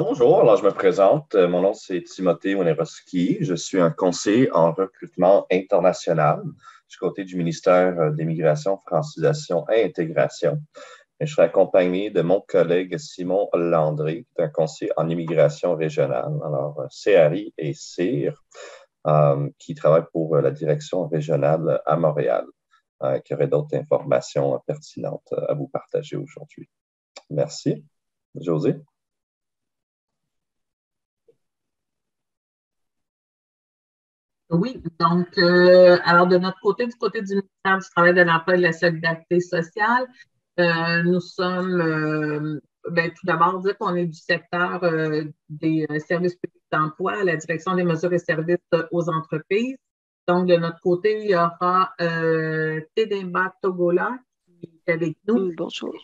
Bonjour, alors je me présente. Mon nom c'est Timothée Wojnarowski. Je suis un conseiller en recrutement international du côté du ministère d'Immigration, Francisation et Intégration. Et je serai accompagné de mon collègue Simon Landry, qui est un conseiller en immigration régionale, alors CRI et CIR, qui travaille pour la direction régionale à Montréal, qui aurait d'autres informations pertinentes à vous partager aujourd'hui. Merci. José? Oui, donc, alors de notre côté, du côté du ministère du Travail, de l'Emploi et de la Solidarité sociale, nous sommes, tout d'abord, dire qu'on est du secteur des services publics d'emploi, à la direction des mesures et services aux entreprises. Donc, de notre côté, il y aura Tédemba Togola qui est avec nous Bonjour.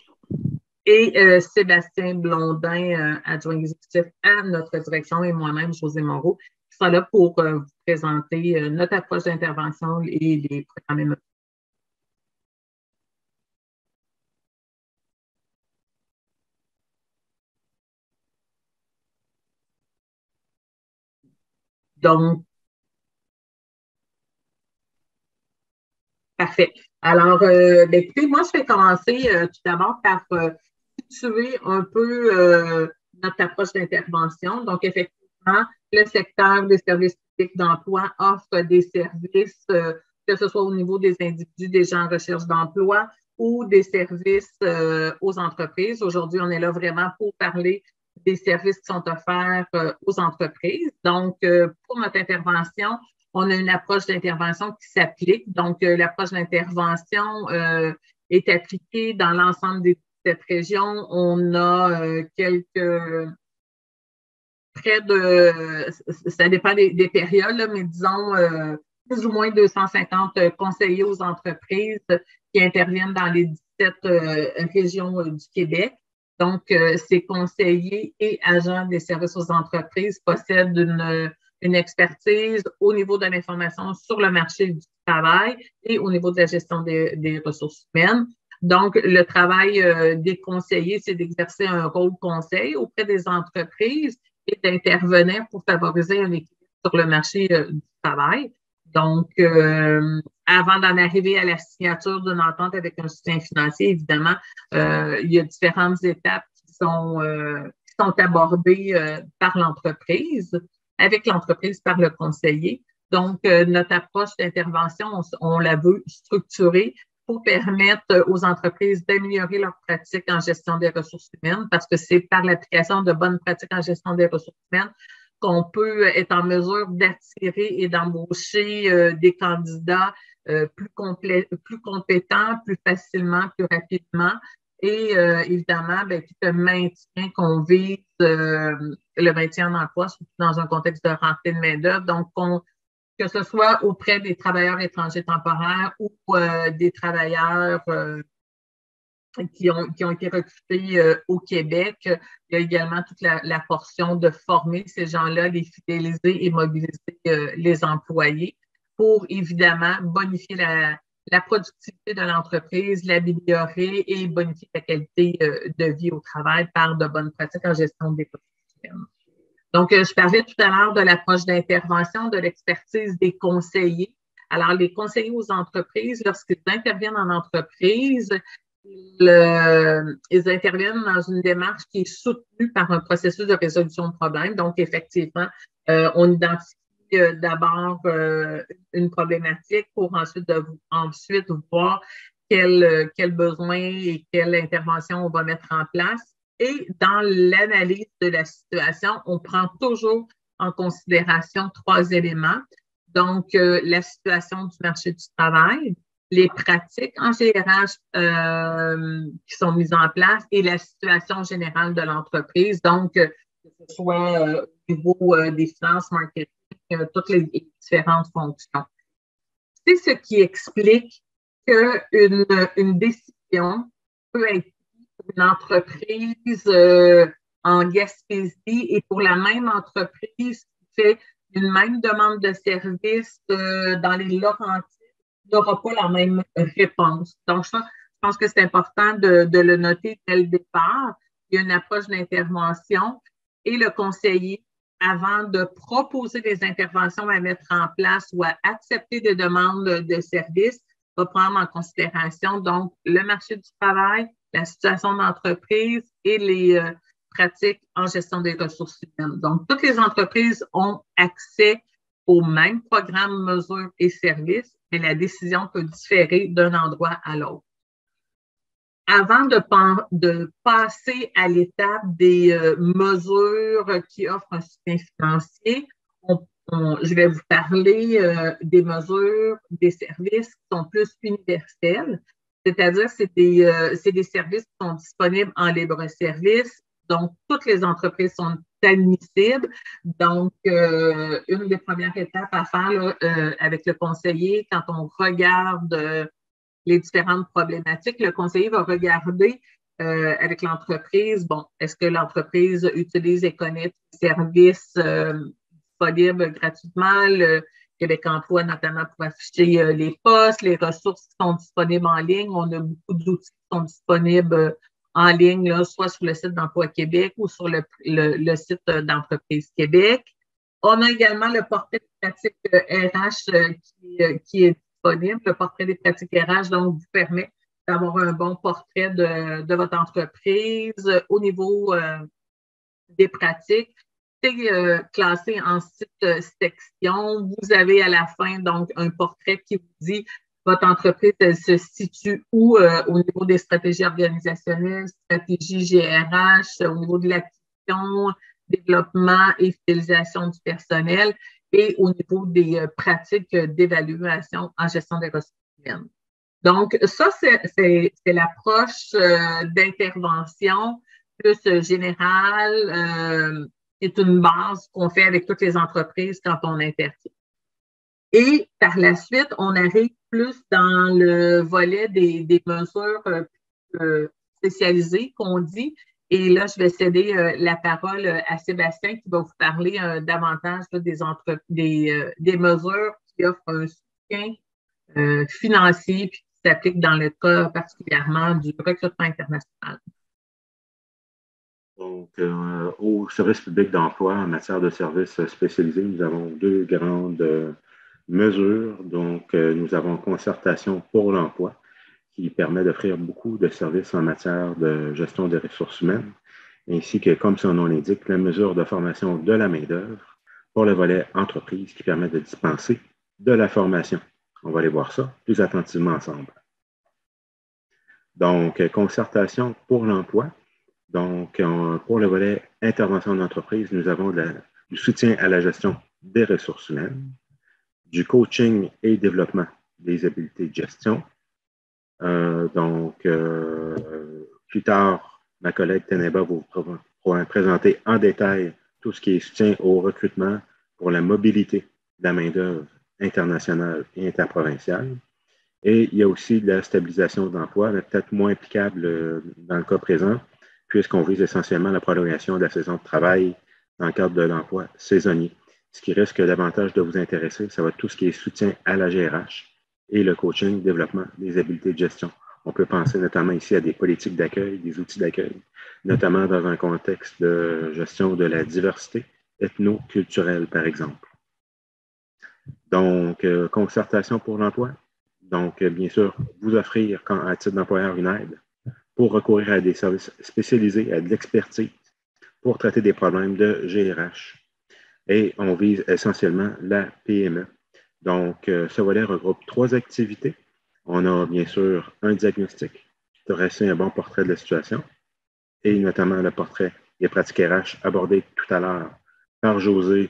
et Sébastien Blondin, adjoint exécutif à notre direction, et moi-même, José Moreau, qui sera là pour vous présenter notre approche d'intervention et les programmes. Donc, parfait. Alors, écoutez, moi, je vais commencer tout d'abord par situer un peu notre approche d'intervention. Donc, effectivement, le secteur des services publics d'emploi offre des services, que ce soit au niveau des individus, des gens en recherche d'emploi ou des services aux entreprises. Aujourd'hui, on est là vraiment pour parler des services qui sont offerts aux entreprises. Donc, pour notre intervention, on a une approche d'intervention qui s'applique. Donc, l'approche d'intervention est appliquée dans l'ensemble de cette région. On a près de, ça dépend des périodes, là, mais disons plus ou moins 250 conseillers aux entreprises qui interviennent dans les 17 régions du Québec. Donc, ces conseillers et agents des services aux entreprises possèdent une expertise au niveau de l'information sur le marché du travail et au niveau de la gestion des ressources humaines. Donc, le travail des conseillers, c'est d'exercer un rôle conseil auprès des entreprises et d'intervenir pour favoriser un équilibre sur le marché du travail. Donc, avant d'en arriver à la signature d'une entente avec un soutien financier, évidemment, il y a différentes étapes qui sont abordées par l'entreprise, avec l'entreprise par le conseiller. Donc, notre approche d'intervention, on la veut structurée pour permettre aux entreprises d'améliorer leurs pratiques en gestion des ressources humaines, parce que c'est par l'application de bonnes pratiques en gestion des ressources humaines qu'on peut être en mesure d'attirer et d'embaucher des candidats plus compétents, plus facilement, plus rapidement. Et évidemment, tout le maintien qu'on vise, le maintien en emploi, surtout dans un contexte de rentrée de main-d'œuvre. Donc, que ce soit auprès des travailleurs étrangers temporaires ou des travailleurs qui ont été recrutés au Québec. Il y a également toute la portion de former ces gens-là, les fidéliser et mobiliser les employés pour évidemment bonifier la productivité de l'entreprise, l'améliorer et bonifier la qualité de vie au travail par de bonnes pratiques en gestion des ressources humaines. Donc, je parlais tout à l'heure de l'approche d'intervention, de l'expertise des conseillers. Alors, les conseillers aux entreprises, lorsqu'ils interviennent en entreprise, ils interviennent dans une démarche qui est soutenue par un processus de résolution de problème. Donc, effectivement, on identifie d'abord une problématique pour ensuite voir quel besoin et quelle intervention on va mettre en place. Et dans l'analyse de la situation, on prend toujours en considération 3 éléments. Donc, la situation du marché du travail, les pratiques en général qui sont mises en place et la situation générale de l'entreprise. Donc, que ce soit au niveau des finances, marketing, toutes les différentes fonctions. C'est ce qui explique qu'une décision peut être une entreprise en Gaspésie et pour la même entreprise qui fait une même demande de service dans les Laurentides, n'aura pas la même réponse. Donc, ça, je pense que c'est important de le noter dès le départ. Il y a une approche d'intervention et le conseiller, avant de proposer des interventions à mettre en place ou à accepter des demandes de services, va prendre en considération donc le marché du travail, la situation d'entreprise et les pratiques en gestion des ressources humaines. Donc, toutes les entreprises ont accès aux mêmes programmes, mesures et services, mais la décision peut différer d'un endroit à l'autre. Avant de passer à l'étape des mesures qui offrent un soutien financier, je vais vous parler des mesures, des services qui sont plus universels, c'est-à-dire c'est des services qui sont disponibles en libre-service, donc toutes les entreprises sont admissibles. Donc, une des premières étapes à faire là, avec le conseiller, quand on regarde les différentes problématiques, le conseiller va regarder avec l'entreprise, bon, est-ce que l'entreprise utilise et connaît des services disponibles gratuitement, le Québec Emploi notamment pour afficher les postes, les ressources qui sont disponibles en ligne. On a beaucoup d'outils qui sont disponibles en ligne, là, soit sur le site d'Emploi Québec ou sur le site d'Entreprise Québec. On a également le portrait de pratique RH qui est disponible. Le portrait des pratiques RH, donc, vous permet d'avoir un bon portrait de votre entreprise au niveau des pratiques. C'est classé en 6 sections. Vous avez à la fin, donc, un portrait qui vous dit votre entreprise, elle se situe où au niveau des stratégies organisationnelles, stratégies GRH, au niveau de l'acquisition, développement et fidélisation du personnel et au niveau des pratiques d'évaluation en gestion des ressources humaines. Donc, ça, c'est l'approche d'intervention plus générale, qui est une base qu'on fait avec toutes les entreprises quand on intervient. Et par la suite, on arrive plus dans le volet des mesures spécialisées qu'on dit. Et là, je vais céder la parole à Sébastien qui va vous parler davantage là, des mesures qui offrent un soutien financier puis qui s'appliquent dans le cas particulièrement du recrutement international. Donc, au service public d'emploi, en matière de services spécialisés, nous avons 2 grandes mesures. Donc, nous avons concertation pour l'emploi, qui permet d'offrir beaucoup de services en matière de gestion des ressources humaines, ainsi que, comme son nom l'indique, la mesure de formation de la main-d'œuvre pour le volet entreprise qui permet de dispenser de la formation. On va aller voir ça plus attentivement ensemble. Donc, concertation pour l'emploi. Donc, pour le volet intervention d'entreprise, nous avons du soutien à la gestion des ressources humaines, du coaching et développement des habiletés de gestion. Plus tard, ma collègue Teneba vous présenter en détail tout ce qui est soutien au recrutement pour la mobilité de la main-d'œuvre internationale et interprovinciale. Et il y a aussi de la stabilisation d'emploi, mais peut-être moins applicable dans le cas présent, puisqu'on vise essentiellement la prolongation de la saison de travail dans le cadre de l'emploi saisonnier. Ce qui risque davantage de vous intéresser, ça va être tout ce qui est soutien à la GRH et le coaching, développement des habiletés de gestion. On peut penser notamment ici à des politiques d'accueil, des outils d'accueil, notamment dans un contexte de gestion de la diversité ethno-culturelle, par exemple. Donc, concertation pour l'emploi. Donc, bien sûr, vous offrir, à titre d'employeur, une aide pour recourir à des services spécialisés, à de l'expertise, pour traiter des problèmes de GRH. Et on vise essentiellement la PME. Donc, ce volet regroupe 3 activités. On a bien sûr un diagnostic qui dresser un bon portrait de la situation et notamment le portrait des pratiques RH abordées tout à l'heure par José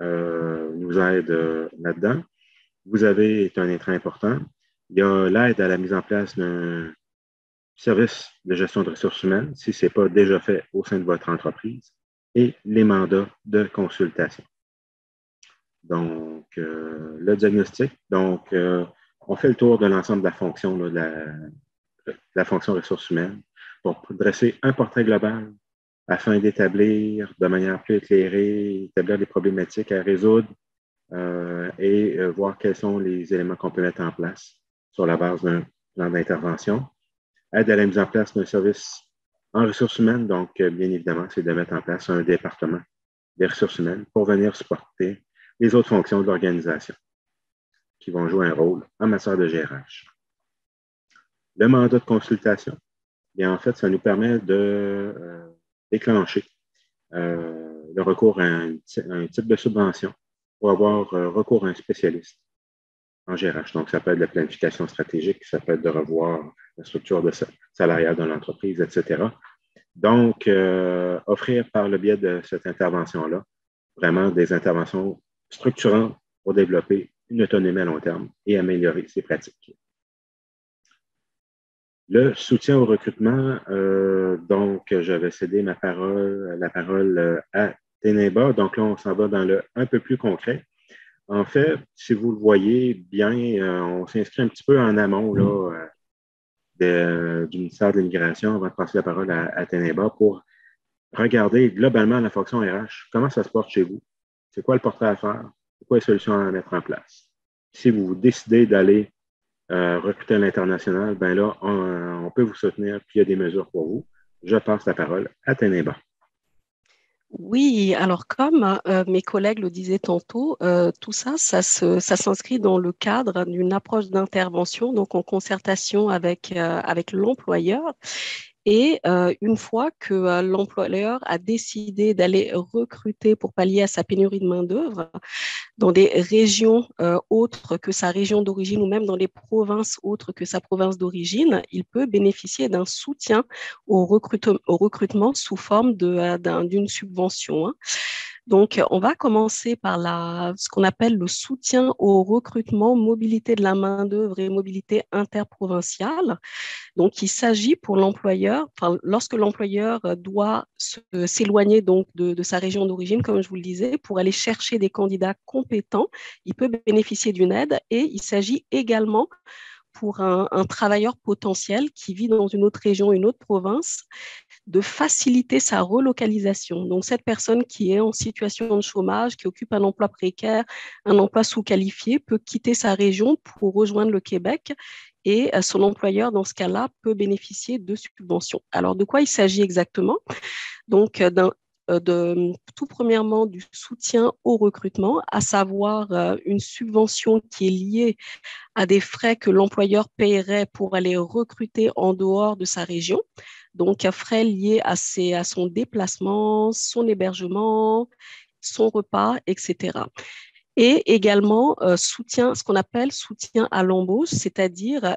nous aide là-dedans. Vous avez, c'est un intrant important, il y a l'aide à la mise en place d'un service de gestion de ressources humaines, si ce n'est pas déjà fait au sein de votre entreprise, et les mandats de consultation. Donc, le diagnostic, donc, on fait le tour de l'ensemble de la fonction, là, de la fonction ressources humaines, pour dresser un portrait global afin d'établir de manière plus éclairée, établir des problématiques à résoudre et voir quels sont les éléments qu'on peut mettre en place sur la base d'un plan d'intervention. Aide à la mise en place d'un service En ressources humaines, donc, bien évidemment, c'est de mettre en place un département des ressources humaines pour venir supporter les autres fonctions de l'organisation qui vont jouer un rôle en matière de GRH. Le mandat de consultation, bien, en fait, ça nous permet de déclencher le recours à un type de subvention pour avoir recours à un spécialiste en GRH. Donc, ça peut être de la planification stratégique, ça peut être de revoir la structure salariale de l'entreprise, etc. Donc, offrir par le biais de cette intervention-là vraiment des interventions structurantes pour développer une autonomie à long terme et améliorer ses pratiques. Le soutien au recrutement, donc j'avais cédé la parole à Ténéba. Donc là, on s'en va dans le un peu plus concret. En fait, si vous le voyez bien, on s'inscrit un petit peu en amont là, du ministère de l'Immigration avant de passer la parole à Ténéba pour regarder globalement la fonction RH. Comment ça se porte chez vous? C'est quoi le portrait à faire? C'est quoi les solutions à mettre en place? Si vous décidez d'aller recruter à l'international, ben là, on peut vous soutenir, puis il y a des mesures pour vous. Je passe la parole à Ténéba. Oui, alors comme mes collègues le disaient tantôt, tout ça, ça s'inscrit dans le cadre d'une approche d'intervention, donc en concertation avec l'employeur. Et une fois que l'employeur a décidé d'aller recruter pour pallier à sa pénurie de main-d'œuvre dans des régions autres que sa région d'origine ou même dans des provinces autres que sa province d'origine, il peut bénéficier d'un soutien au recrutement sous forme d'une subvention. Donc, on va commencer par ce qu'on appelle le soutien au recrutement, mobilité de la main-d'œuvre et mobilité interprovinciale. Donc, il s'agit pour l'employeur, lorsque l'employeur doit s'éloigner donc de sa région d'origine, comme je vous le disais, pour aller chercher des candidats compétents, il peut bénéficier d'une aide et il s'agit également pour un travailleur potentiel qui vit dans une autre région, une autre province, de faciliter sa relocalisation. Donc, cette personne qui est en situation de chômage, qui occupe un emploi précaire, un emploi sous-qualifié, peut quitter sa région pour rejoindre le Québec et son employeur, dans ce cas-là, peut bénéficier de subventions. Alors, de quoi il s'agit exactement? Donc, tout premièrement du soutien au recrutement, à savoir une subvention qui est liée à des frais que l'employeur paierait pour aller recruter en dehors de sa région. Donc, frais liés à son déplacement, son hébergement, son repas, etc. Et également soutien, ce qu'on appelle soutien à l'embauche, c'est-à-dire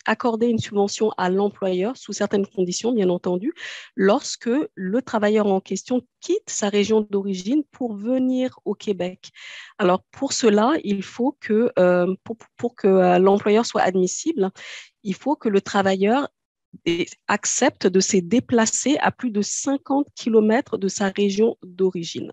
accorder une subvention à l'employeur sous certaines conditions, bien entendu, lorsque le travailleur en question quitte sa région d'origine pour venir au Québec. Alors, pour cela, il faut que, pour que l'employeur soit admissible, il faut que le travailleur accepte de se déplacer à plus de 50 km de sa région d'origine.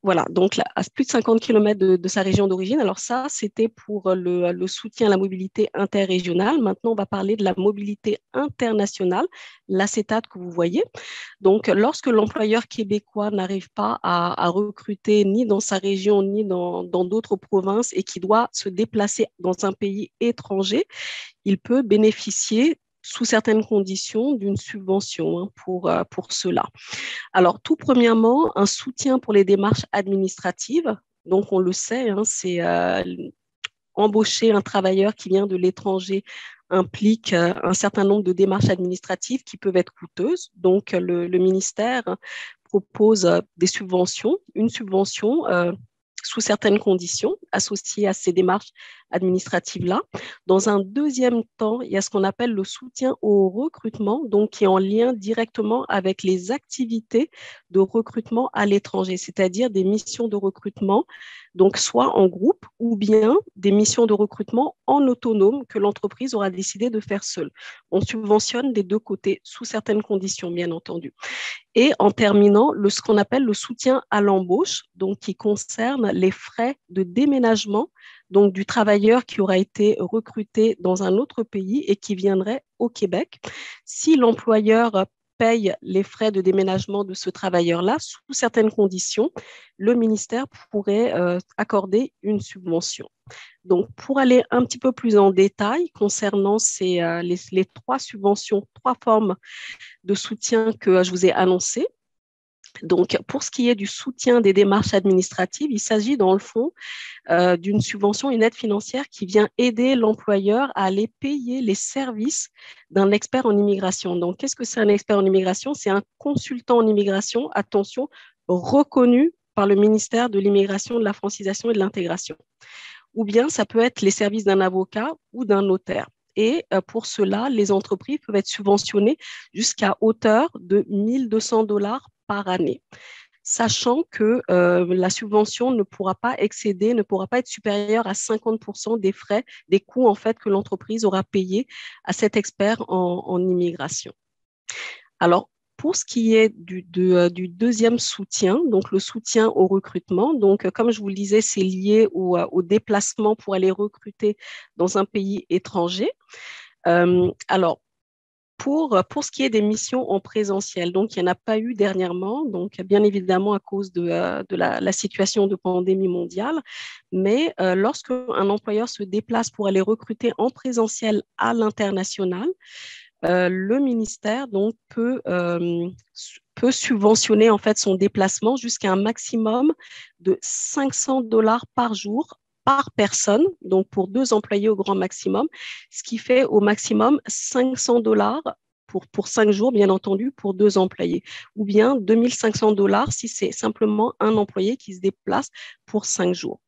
Voilà, donc là, à plus de 50 km de sa région d'origine. Alors ça, c'était pour le soutien à la mobilité interrégionale. Maintenant, on va parler de la mobilité internationale, l'ACETAD que vous voyez. Donc, lorsque l'employeur québécois n'arrive pas à recruter ni dans sa région, ni dans d'autres provinces et qui doit se déplacer dans un pays étranger, il peut bénéficier sous certaines conditions d'une subvention pour cela. Alors, tout premièrement, un soutien pour les démarches administratives. Donc, on le sait, c'est embaucher un travailleur qui vient de l'étranger implique un certain nombre de démarches administratives qui peuvent être coûteuses. Donc, le ministère propose des subventions, une subvention sous certaines conditions associées à ces démarches administratives-là. Dans un deuxième temps, il y a ce qu'on appelle le soutien au recrutement, donc qui est en lien directement avec les activités de recrutement à l'étranger, c'est-à-dire des missions de recrutement, donc soit en groupe ou bien des missions de recrutement en autonome que l'entreprise aura décidé de faire seule. On subventionne des deux côtés sous certaines conditions, bien entendu. Et en terminant, ce qu'on appelle le soutien à l'embauche, donc qui concerne les frais de déménagement, donc du travailleur qui aura été recruté dans un autre pays et qui viendrait au Québec. Si l'employeur paye les frais de déménagement de ce travailleur-là, sous certaines conditions, le ministère pourrait accorder une subvention. Donc, pour aller un petit peu plus en détail concernant les trois subventions, trois formes de soutien que je vous ai annoncées. Donc, pour ce qui est du soutien des démarches administratives, il s'agit dans le fond d'une subvention, une aide financière qui vient aider l'employeur à aller payer les services d'un expert en immigration. Donc, qu'est-ce que c'est un expert en immigration? C'est un consultant en immigration, attention, reconnu par le ministère de l'Immigration, de la Francisation et de l'Intégration. Ou bien ça peut être les services d'un avocat ou d'un notaire. Et pour cela, les entreprises peuvent être subventionnées jusqu'à hauteur de 1 200 $ par année, sachant que la subvention ne pourra pas excéder, ne pourra pas être supérieure à 50% des frais, des coûts en fait que l'entreprise aura payés à cet expert en immigration. Alors, pour ce qui est du deuxième soutien, donc le soutien au recrutement, donc comme je vous le disais, c'est lié au déplacement pour aller recruter dans un pays étranger. Alors, pour ce qui est des missions en présentiel, donc il n'y en a pas eu dernièrement, donc bien évidemment à cause de la situation de pandémie mondiale, mais lorsqu'un employeur se déplace pour aller recruter en présentiel à l'international, le ministère donc peut subventionner en fait son déplacement jusqu'à un maximum de 500 $ par jour par personne, donc pour 2 employés au grand maximum, ce qui fait au maximum 500 $ pour 5 jours, bien entendu, pour 2 employés, ou bien 2 500 $ si c'est simplement un employé qui se déplace pour 5 jours.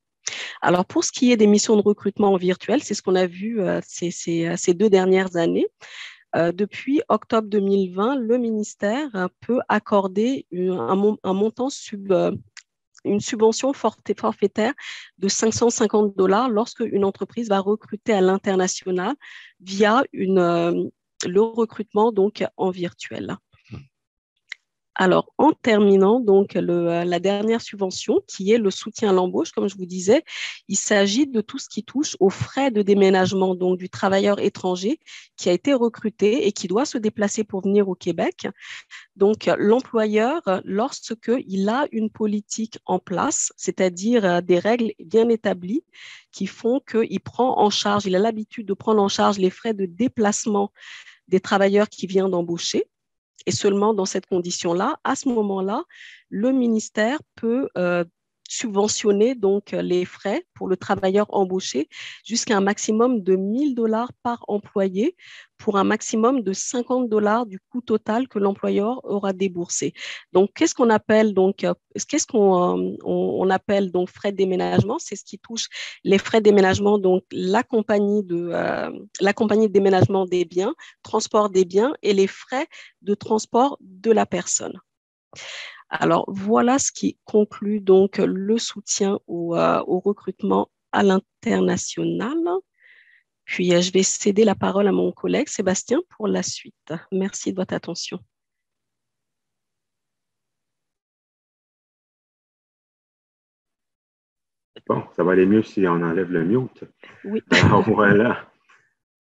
Alors, pour ce qui est des missions de recrutement en virtuel, c'est ce qu'on a vu ces 2 dernières années. Depuis octobre 2020, le ministère peut accorder un montant une subvention forfaitaire de 550 $ lorsque une entreprise va recruter à l'international via le recrutement donc en virtuel. Alors, en terminant, donc, la dernière subvention, qui est le soutien à l'embauche, comme je vous disais, il s'agit de tout ce qui touche aux frais de déménagement donc, du travailleur étranger qui a été recruté et qui doit se déplacer pour venir au Québec. Donc, l'employeur, lorsqu'il a une politique en place, c'est-à-dire des règles bien établies qui font qu'il prend en charge, il a l'habitude de prendre en charge les frais de déplacement des travailleurs qui viennent d'embaucher. Et seulement dans cette condition-là, à ce moment-là, le ministère peut subventionner donc les frais pour le travailleur embauché jusqu'à un maximum de 1 000 $ par employé pour un maximum de 50 $ du coût total que l'employeur aura déboursé. Donc, qu'est-ce qu'on appelle donc frais de déménagement? C'est ce qui touche les frais de déménagement, donc la compagnie de déménagement des biens, transport des biens et les frais de transport de la personne. Alors, voilà ce qui conclut donc le soutien au recrutement à l'international. Puis, je vais céder la parole à mon collègue Sébastien pour la suite. Merci de votre attention. Bon, ça va aller mieux si on enlève le mute. Oui. Alors, voilà.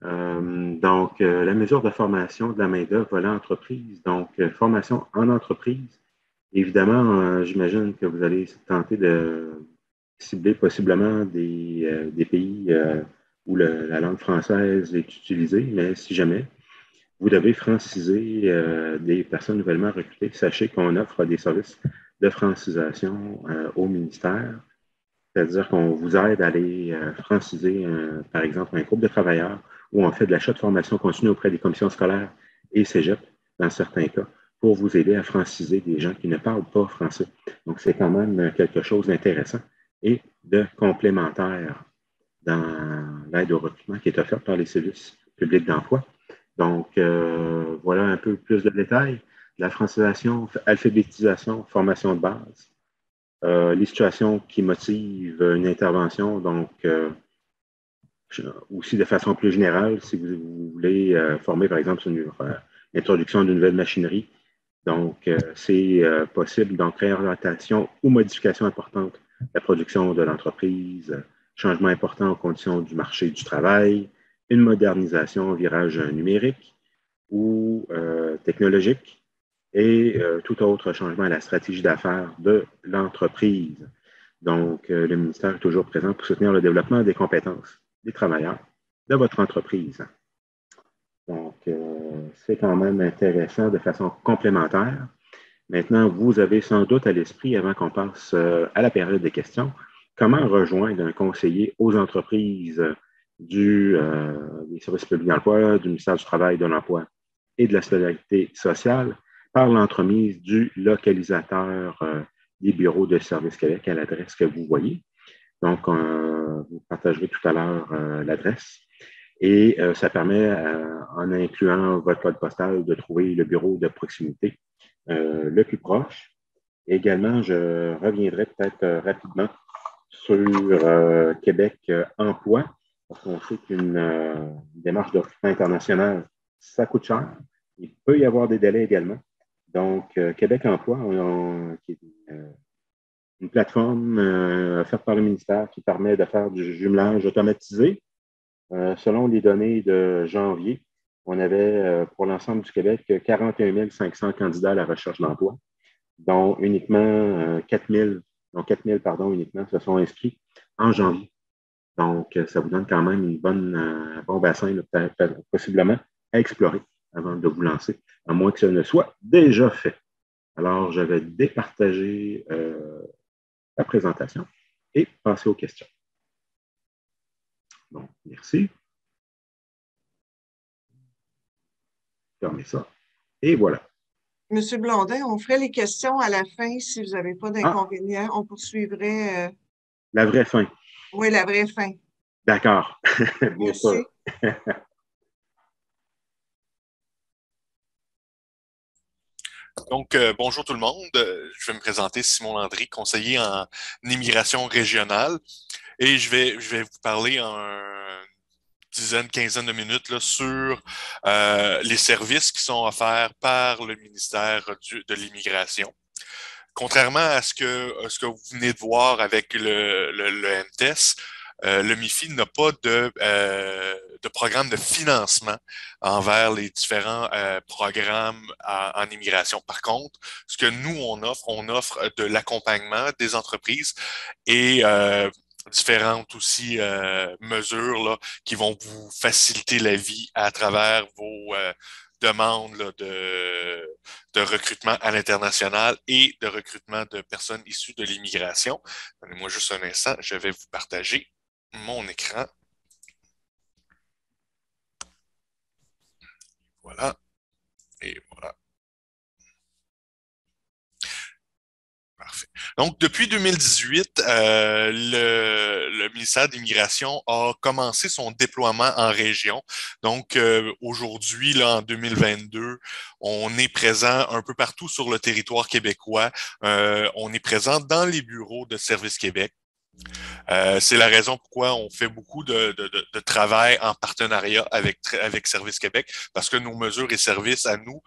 Donc, la mesure de formation de la main-d'œuvre à l'entreprise. Donc, formation en entreprise. Évidemment, j'imagine que vous allez tenter de cibler possiblement des pays où la langue française est utilisée, mais si jamais vous devez franciser des personnes nouvellement recrutées, sachez qu'on offre des services de francisation au ministère. C'est-à-dire qu'on vous aide à aller franciser, par exemple, un groupe de travailleurs où on fait de l'achat de formation continue auprès des commissions scolaires et cégep, dans certains cas, pour vous aider à franciser des gens qui ne parlent pas français. Donc, c'est quand même quelque chose d'intéressant et de complémentaire dans l'aide au recrutement qui est offerte par les services publics d'emploi. Donc, voilà un peu plus de détails. La francisation, alphabétisation, formation de base. Les situations qui motivent une intervention, donc aussi de façon plus générale, si vous voulez former, par exemple, sur l'introduction d'une nouvelle machinerie. Donc, c'est possible, donc réorientation ou modification importante de la production de l'entreprise, changement important aux conditions du marché du travail, une modernisation, virage numérique ou technologique, et tout autre changement à la stratégie d'affaires de l'entreprise. Donc, le ministère est toujours présent pour soutenir le développement des compétences des travailleurs de votre entreprise. Donc, c'est quand même intéressant de façon complémentaire. Maintenant, vous avez sans doute à l'esprit, avant qu'on passe à la période des questions, comment rejoindre un conseiller aux entreprises des services publics d'emploi, du ministère du Travail, de l'Emploi et de la Solidarité sociale par l'entremise du localisateur des bureaux de Service Québec à l'adresse que vous voyez. Donc, vous partagerez tout à l'heure l'adresse. Et ça permet, en incluant votre code postal, de trouver le bureau de proximité le plus proche. Également, je reviendrai peut-être rapidement sur Québec Emploi, parce qu'on sait qu'une démarche de recrutement international, ça coûte cher. Il peut y avoir des délais également. Donc, Québec Emploi, qui est une plateforme offerte par le ministère qui permet de faire du jumelage automatisé. Selon les données de janvier, on avait pour l'ensemble du Québec 41 500 candidats à la recherche d'emploi, dont uniquement 4 000 uniquement se sont inscrits en janvier. Donc, ça vous donne quand même un bon bassin, possiblement, à explorer avant de vous lancer, à moins que ce ne soit déjà fait. Alors, je vais départager la présentation et passer aux questions. Bon, merci. Fermez ça. Et voilà. Monsieur Blondin, on ferait les questions à la fin si vous n'avez pas d'inconvénients. On poursuivrait. La vraie fin. Oui, la vraie fin. D'accord. Bien sûr. Donc, bonjour tout le monde. Je vais me présenter Simon Landry, conseiller en immigration régionale. Et je vais vous parler en quinzaine de minutes là, sur les services qui sont offerts par le ministère de l'Immigration. Contrairement à ce que vous venez de voir avec le MTES, le MIFI n'a pas de programme de financement envers les différents programmes en immigration. Par contre, ce que nous, on offre de l'accompagnement des entreprises et différentes aussi mesures là, qui vont vous faciliter la vie à travers vos demandes là, de recrutement à l'international et de recrutement de personnes issues de l'immigration. Donnez-moi juste un instant, je vais vous partager mon écran. Voilà. Et voilà. Parfait. Donc, depuis 2018, le ministère de l'Immigration a commencé son déploiement en région. Donc, aujourd'hui, là, en 2022, on est présent un peu partout sur le territoire québécois. On est présent dans les bureaux de Service Québec. C'est la raison pourquoi on fait beaucoup de travail en partenariat avec Service Québec, parce que nos mesures et services à nous,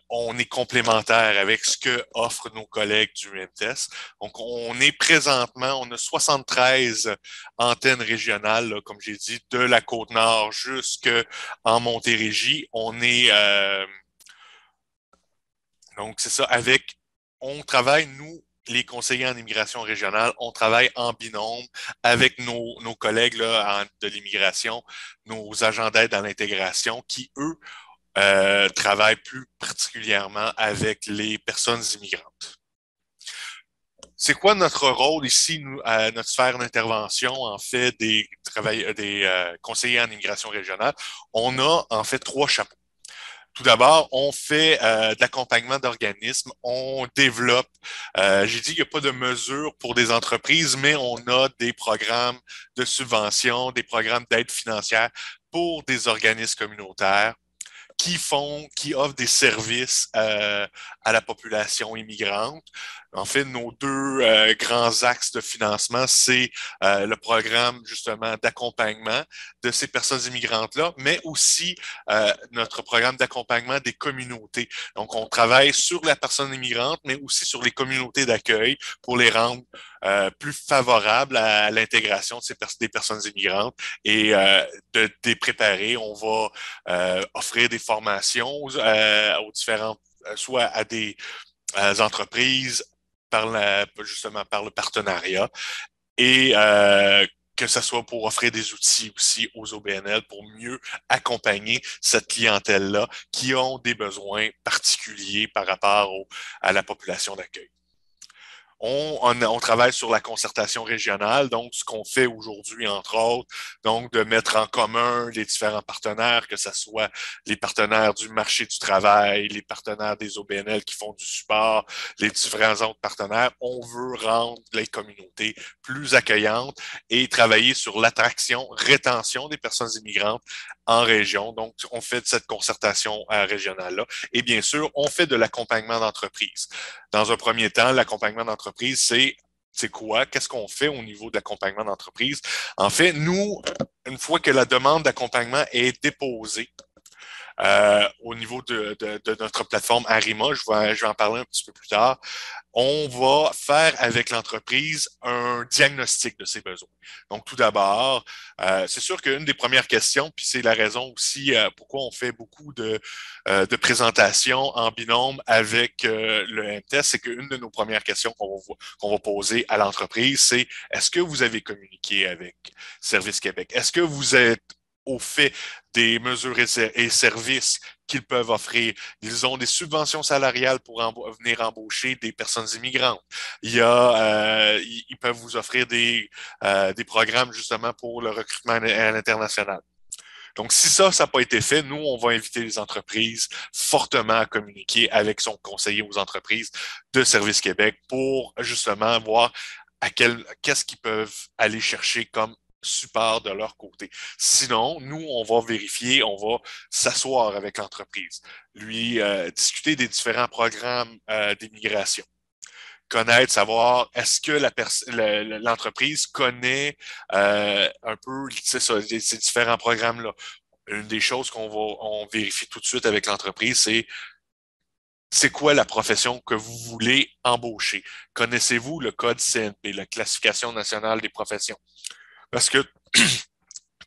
on est complémentaires avec ce que offrent nos collègues du MTES. Donc, on a 73 antennes régionales, là, comme j'ai dit, de la Côte-Nord jusqu'en Montérégie. Donc, c'est ça, on travaille, nous, les conseillers en immigration régionale, on travaille en binôme avec nos collègues là, de l'immigration, nos agents d'aide à l'intégration qui, eux, travaillent plus particulièrement avec les personnes immigrantes. C'est quoi notre rôle ici, nous, à notre sphère d'intervention, en fait, des conseillers en immigration régionale? On a, en fait, 3 chapeaux. Tout d'abord, on fait de l'accompagnement d'organismes, on développe, j'ai dit qu'il n'y a pas de mesures pour des entreprises, mais on a des programmes de subvention, des programmes d'aide financière pour des organismes communautaires qui offrent des services à la population immigrante. En fait, nos 2 grands axes de financement, c'est le programme justement d'accompagnement de ces personnes immigrantes-là, mais aussi notre programme d'accompagnement des communautés. Donc, on travaille sur la personne immigrante, mais aussi sur les communautés d'accueil pour les rendre plus favorables à l'intégration des personnes immigrantes et de les préparer. On va offrir des formations aux différents soit à des entreprises justement par le partenariat et que ce soit pour offrir des outils aussi aux OBNL pour mieux accompagner cette clientèle-là qui ont des besoins particuliers par rapport à la population d'accueil. On travaille sur la concertation régionale, donc ce qu'on fait aujourd'hui, entre autres, donc de mettre en commun les différents partenaires, que ce soit les partenaires du marché du travail, les partenaires des OBNL qui font du support, les différents autres partenaires. On veut rendre les communautés plus accueillantes et travailler sur l'attraction, rétention des personnes immigrantes en région. Donc, on fait de cette concertation régionale-là. Et bien sûr, on fait de l'accompagnement d'entreprise. Dans un premier temps, l'accompagnement d'entreprise, c'est quoi? Qu'est-ce qu'on fait au niveau de l'accompagnement d'entreprise? En fait, nous, une fois que la demande d'accompagnement est déposée, au niveau de notre plateforme Arima, je vais en parler un petit peu plus tard, on va faire avec l'entreprise un diagnostic de ses besoins. Donc, tout d'abord, c'est sûr qu'une des premières questions, puis c'est la raison aussi pourquoi on fait beaucoup de présentations en binôme avec le MTES, c'est qu'une de nos premières questions qu'on va poser à l'entreprise, c'est est-ce que vous avez communiqué avec Service Québec? Est-ce que vous êtes au fait des mesures et services qu'ils peuvent offrir? Ils ont des subventions salariales pour venir embaucher des personnes immigrantes. Ils peuvent vous offrir des programmes justement pour le recrutement à l'international. Donc, si ça n'a pas été fait, nous, on va inviter les entreprises fortement à communiquer avec son conseiller aux entreprises de Service Québec pour justement voir qu'est-ce qu'ils peuvent aller chercher comme support de leur côté. Sinon, nous, on va vérifier, on va s'asseoir avec l'entreprise, lui discuter des différents programmes d'immigration, connaître, savoir est-ce que l'entreprise connaît un peu ces différents programmes-là. Une des choses on vérifie tout de suite avec l'entreprise, c'est quoi la profession que vous voulez embaucher? Connaissez-vous le code CNP, la classification nationale des professions? Parce que,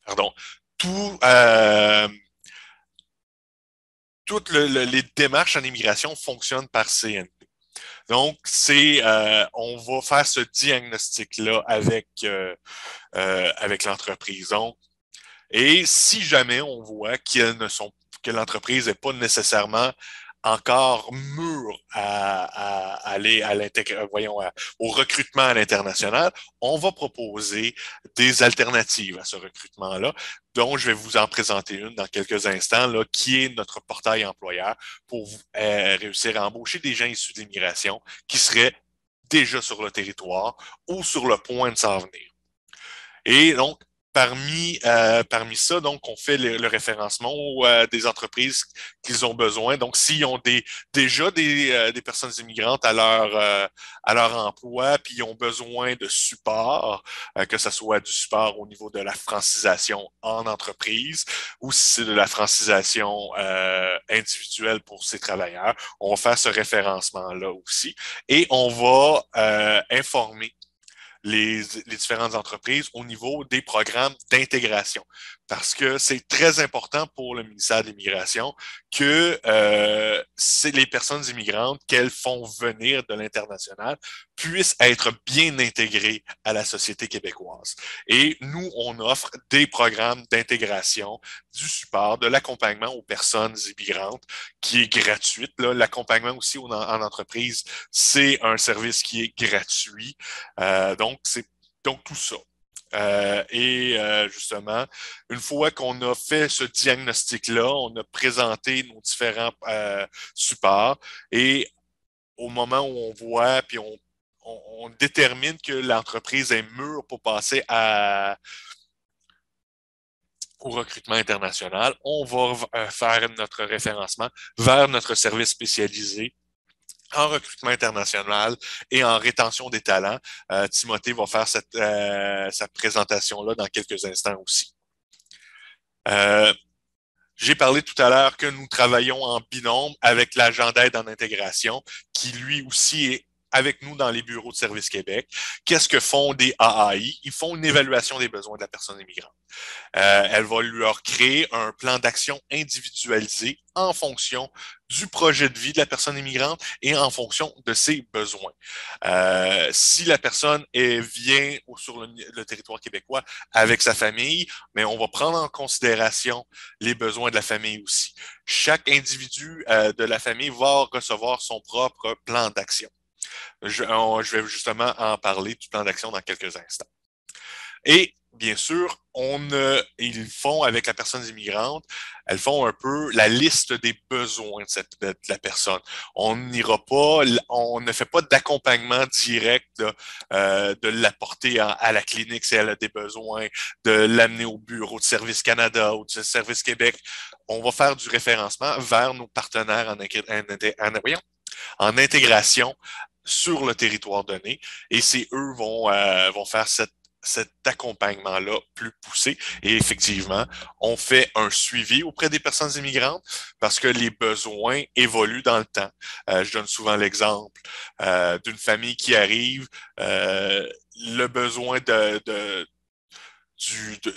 pardon, toutes les démarches en immigration fonctionnent par CNP. Donc, on va faire ce diagnostic-là avec l'entreprise. Donc, et si jamais on voit que l'entreprise n'est pas nécessairement encore mûre à aller au recrutement à l'international, on va proposer des alternatives à ce recrutement-là, dont je vais vous en présenter une dans quelques instants, là, qui est notre portail employeur pour réussir à embaucher des gens issus de l'immigration qui seraient déjà sur le territoire ou sur le point de s'en venir. Et donc, parmi ça, donc, on fait le référencement des entreprises qu'ils ont besoin. Donc, s'ils ont déjà des personnes immigrantes à leur emploi, puis ils ont besoin de support, que ce soit du support au niveau de la francisation en entreprise ou si c'est de la francisation individuelle pour ces travailleurs, on va faire ce référencement-là aussi. Et on va informer les différentes entreprises au niveau des programmes d'intégration. Parce que c'est très important pour le ministère de l'Immigration que c'est les personnes immigrantes qu'elles font venir de l'international puissent être bien intégrées à la société québécoise. Et nous, on offre des programmes d'intégration, du support, de l'accompagnement aux personnes immigrantes qui est gratuite. L'accompagnement aussi en entreprise, c'est un service qui est gratuit. Donc, c'est tout ça. Justement, une fois qu'on a fait ce diagnostic-là, on a présenté nos différents supports et au moment où on voit, puis on détermine que l'entreprise est mûre pour passer au recrutement international, on va faire notre référencement vers notre service spécialisé en recrutement international et en rétention des talents. Timothée va faire cette présentation-là dans quelques instants aussi. J'ai parlé tout à l'heure que nous travaillons en binôme avec l'agent d'aide en intégration, qui lui aussi est avec nous dans les bureaux de Service Québec. Qu'est-ce que font des AAI? Ils font une évaluation des besoins de la personne immigrante. Elle va leur créer un plan d'action individualisé en fonction du projet de vie de la personne immigrante et en fonction de ses besoins. Si la personne vient sur le territoire québécois avec sa famille, mais on va prendre en considération les besoins de la famille aussi. Chaque individu de la famille va recevoir son propre plan d'action. Je vais justement en parler du plan d'action dans quelques instants. Et bien sûr, ils font avec la personne immigrante, elles font un peu la liste des besoins de la personne. On n'ira pas, on ne fait pas d'accompagnement direct de l'apporter à la clinique si elle a des besoins, de l'amener au bureau de Service Canada ou de Service Québec. On va faire du référencement vers nos partenaires en intégration sur le territoire donné, et c'est eux vont faire cet accompagnement-là plus poussé. Et effectivement, on fait un suivi auprès des personnes immigrantes parce que les besoins évoluent dans le temps. Je donne souvent l'exemple d'une famille qui arrive, le besoin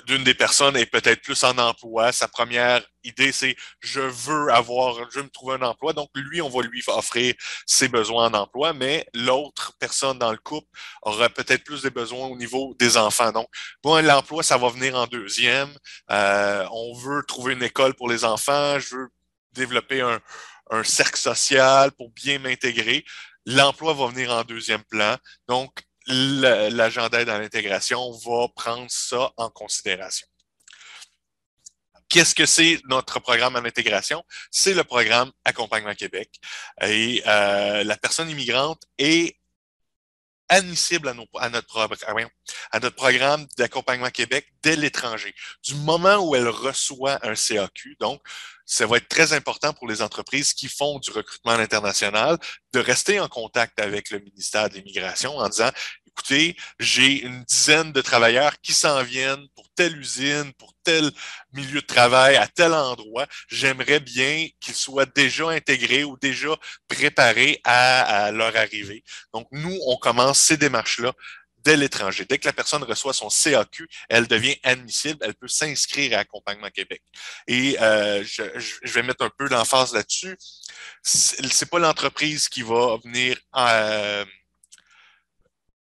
d'une des personnes est peut-être plus en emploi. Sa première idée, c'est je veux me trouver un emploi. Donc, lui, on va lui offrir ses besoins en emploi, mais l'autre personne dans le couple aura peut-être plus des besoins au niveau des enfants. Donc, bon, l'emploi, ça va venir en deuxième. On veut trouver une école pour les enfants. Je veux développer un cercle social pour bien m'intégrer. L'emploi va venir en deuxième plan. Donc, l'agenda d'aide à l'intégration va prendre ça en considération. Qu'est-ce que c'est notre programme en intégration? C'est le programme Accompagnement Québec. Et la personne immigrante est admissible à notre programme d'accompagnement Québec dès l'étranger. Du moment où elle reçoit un CAQ, donc ça va être très important pour les entreprises qui font du recrutement à l'international de rester en contact avec le ministère de l'Immigration en disant, écoutez, j'ai une dizaine de travailleurs qui s'en viennent pour telle usine, pour tel milieu de travail, à tel endroit. J'aimerais bien qu'ils soient déjà intégrés ou déjà préparés à leur arrivée. Donc, nous, on commence ces démarches-là dès l'étranger. Dès que la personne reçoit son CAQ, elle devient admissible, elle peut s'inscrire à Accompagnement Québec. Et je vais mettre un peu l'emphase là-dessus. C'est pas l'entreprise qui va venir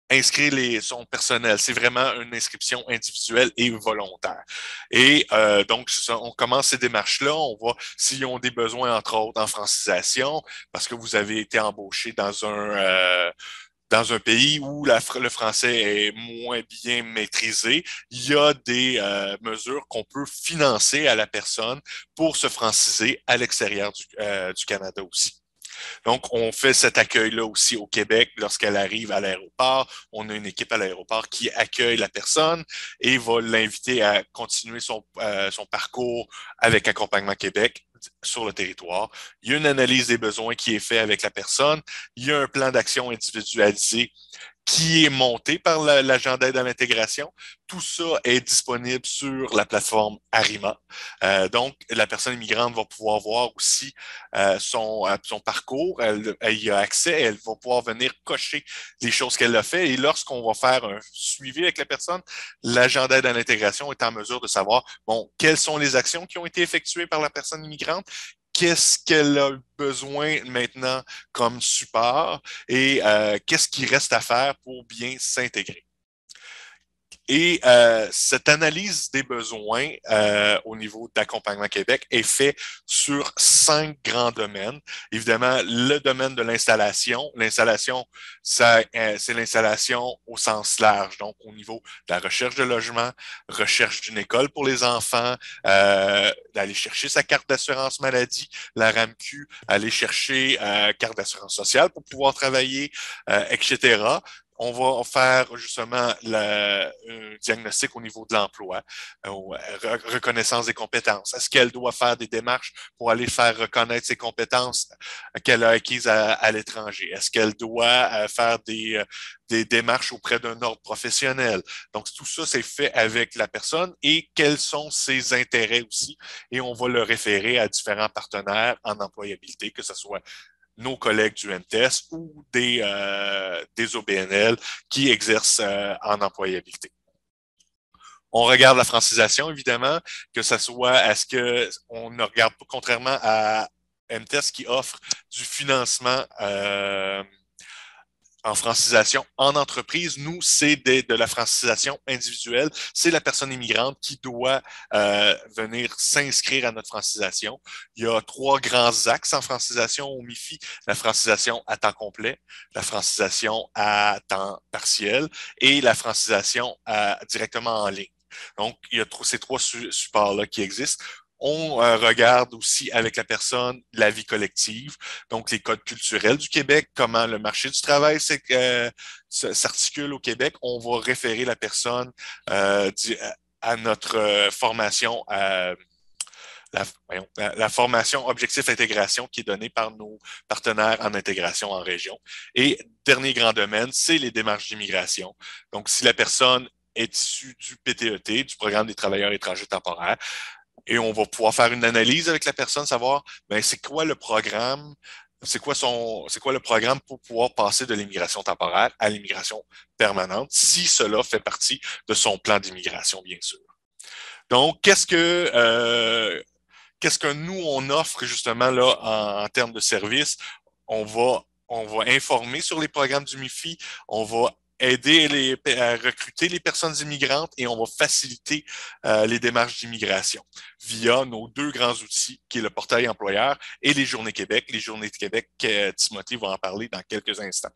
inscrire son personnel. C'est vraiment une inscription individuelle et volontaire. Et donc, on commence ces démarches-là. On voit s'ils ont des besoins, entre autres, en francisation, parce que vous avez été embauché dans un pays où le français est moins bien maîtrisé, il y a des mesures qu'on peut financer à la personne pour se franciser à l'extérieur du Canada aussi. Donc, on fait cet accueil-là aussi au Québec lorsqu'elle arrive à l'aéroport. On a une équipe à l'aéroport qui accueille la personne et va l'inviter à continuer son parcours avec Accompagnement Québec sur le territoire. Il y a une analyse des besoins qui est faite avec la personne. Il y a un plan d'action individualisé qui est monté par l'agent d'aide à l'intégration. Tout ça est disponible sur la plateforme Arima. Donc, la personne immigrante va pouvoir voir aussi son parcours. Elle y a accès. Elle va pouvoir venir cocher les choses qu'elle a fait. Et lorsqu'on va faire un suivi avec la personne, l'agent d'aide à l'intégration est en mesure de savoir, bon, quelles sont les actions qui ont été effectuées par la personne immigrante, qu'est-ce qu'elle a besoin maintenant comme support et qu'est-ce qui reste à faire pour bien s'intégrer. Et cette analyse des besoins au niveau d'Accompagnement Québec est faite sur 5 grands domaines. Évidemment, le domaine de l'installation. L'installation, c'est l'installation au sens large, donc au niveau de la recherche de logement, recherche d'une école pour les enfants, d'aller chercher sa carte d'assurance maladie, la RAMQ, aller chercher carte d'assurance sociale pour pouvoir travailler, etc. On va faire justement un diagnostic au niveau de l'emploi, reconnaissance des compétences. Est-ce qu'elle doit faire des démarches pour aller faire reconnaître ses compétences qu'elle a acquises à l'étranger? Est-ce qu'elle doit faire des démarches auprès d'un ordre professionnel? Donc, tout ça, c'est fait avec la personne et quels sont ses intérêts aussi. Et on va le référer à différents partenaires en employabilité, que ce soit nos collègues du MTS ou des OBNL qui exercent en employabilité. On regarde la francisation, évidemment, que ce soit à ce qu'on ne regarde pas, contrairement à MTS qui offre du financement en francisation en entreprise. Nous, c'est de la francisation individuelle. C'est la personne immigrante qui doit venir s'inscrire à notre francisation. Il y a 3 grands axes en francisation au MIFI. La francisation à temps complet, la francisation à temps partiel et la francisation directement en ligne. Donc, il y a ces 3 supports-là qui existent. On regarde aussi avec la personne la vie collective, donc les codes culturels du Québec, comment le marché du travail s'articule au Québec. On va référer la personne à notre formation la formation Objectif Intégration qui est donnée par nos partenaires en intégration en région. Et dernier grand domaine, c'est les démarches d'immigration. Donc, si la personne est issue du PTET, du Programme des travailleurs étrangers temporaires, et on va pouvoir faire une analyse avec la personne, savoir c'est quoi le programme, c'est quoi le programme pour pouvoir passer de l'immigration temporaire à l'immigration permanente, si cela fait partie de son plan d'immigration, bien sûr. Donc, qu'est-ce que nous, on offre justement là en termes de services? On va informer sur les programmes du MIFI, on va aider à recruter les personnes immigrantes et on va faciliter les démarches d'immigration via nos 2 grands outils, qui est le portail employeur et les Journées Québec. Les Journées de Québec, Timothée va en parler dans quelques instants.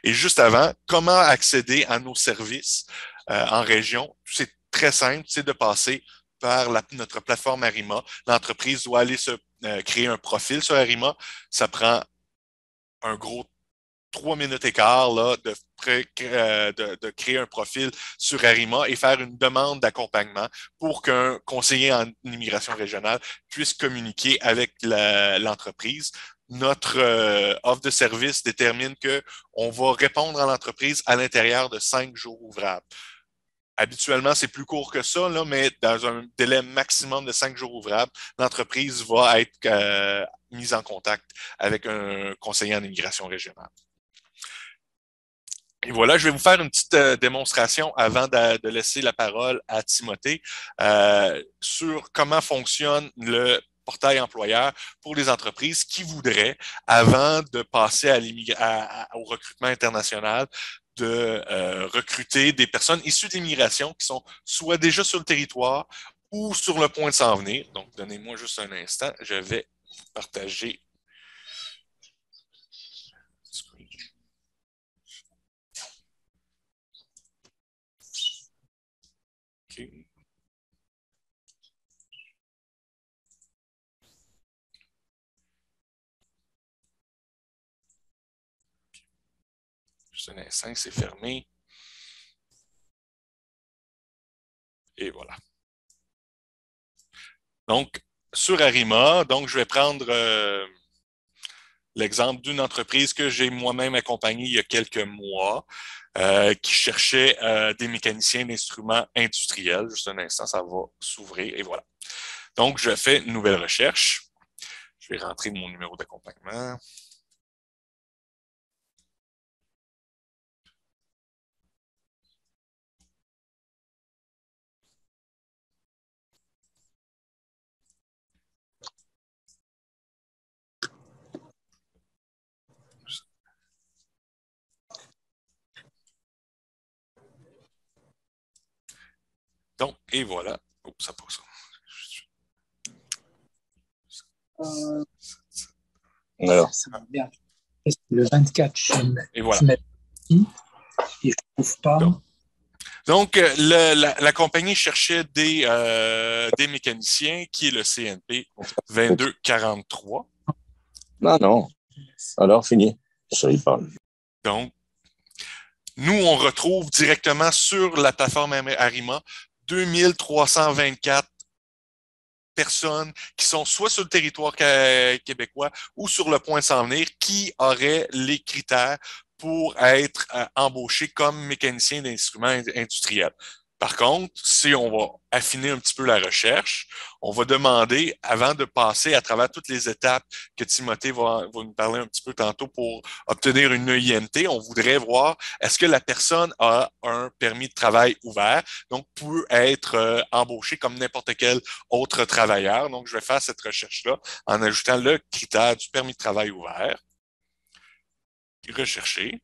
Et juste avant, comment accéder à nos services en région? C'est très simple, c'est de passer par notre plateforme Arima. L'entreprise doit aller créer un profil sur Arima. Ça prend un gros 3 minutes et quart là, de créer un profil sur Arima et faire une demande d'accompagnement pour qu'un conseiller en immigration régionale puisse communiquer avec l'entreprise. Notre offre de service détermine qu'on va répondre à l'entreprise à l'intérieur de 5 jours ouvrables. Habituellement, c'est plus court que ça, là, mais dans un délai maximum de 5 jours ouvrables, l'entreprise va être mise en contact avec un conseiller en immigration régionale. Et voilà, je vais vous faire une petite démonstration avant de laisser la parole à Timothée sur comment fonctionne le portail employeur pour les entreprises qui voudraient, avant de passer au recrutement international, de recruter des personnes issues de l'immigration qui sont soit déjà sur le territoire ou sur le point de s'en venir. Donc, donnez-moi juste un instant. Je vais partager. Okay. Juste un instant, c'est fermé. Et voilà. Donc, sur Arima, donc je vais prendre l'exemple d'une entreprise que j'ai moi-même accompagnée il y a quelques mois qui cherchait des mécaniciens d'instruments industriels. Juste un instant, ça va s'ouvrir et voilà. Donc, je fais une nouvelle recherche. Je vais rentrer mon numéro d'accompagnement. Donc, et voilà. Oh, ça passe. Alors. Le 24, et voilà. Et je ne trouve pas. Donc la compagnie cherchait des mécaniciens, qui est le CNP 2243. Non. Alors, fini. Ça y parle. Donc, nous, on retrouve directement sur la plateforme Arima 2324 personnes qui sont soit sur le territoire québécois ou sur le point de s'en venir, qui auraient les critères pour être embauchés comme mécanicien d'instruments industriels. Par contre, si on va affiner un petit peu la recherche, on va demander, avant de passer à travers toutes les étapes que Timothée va nous parler un petit peu tantôt pour obtenir une EINT, on voudrait voir est-ce que la personne a un permis de travail ouvert, donc peut être embauché comme n'importe quel autre travailleur. Donc, je vais faire cette recherche-là en ajoutant le critère du permis de travail ouvert. Rechercher.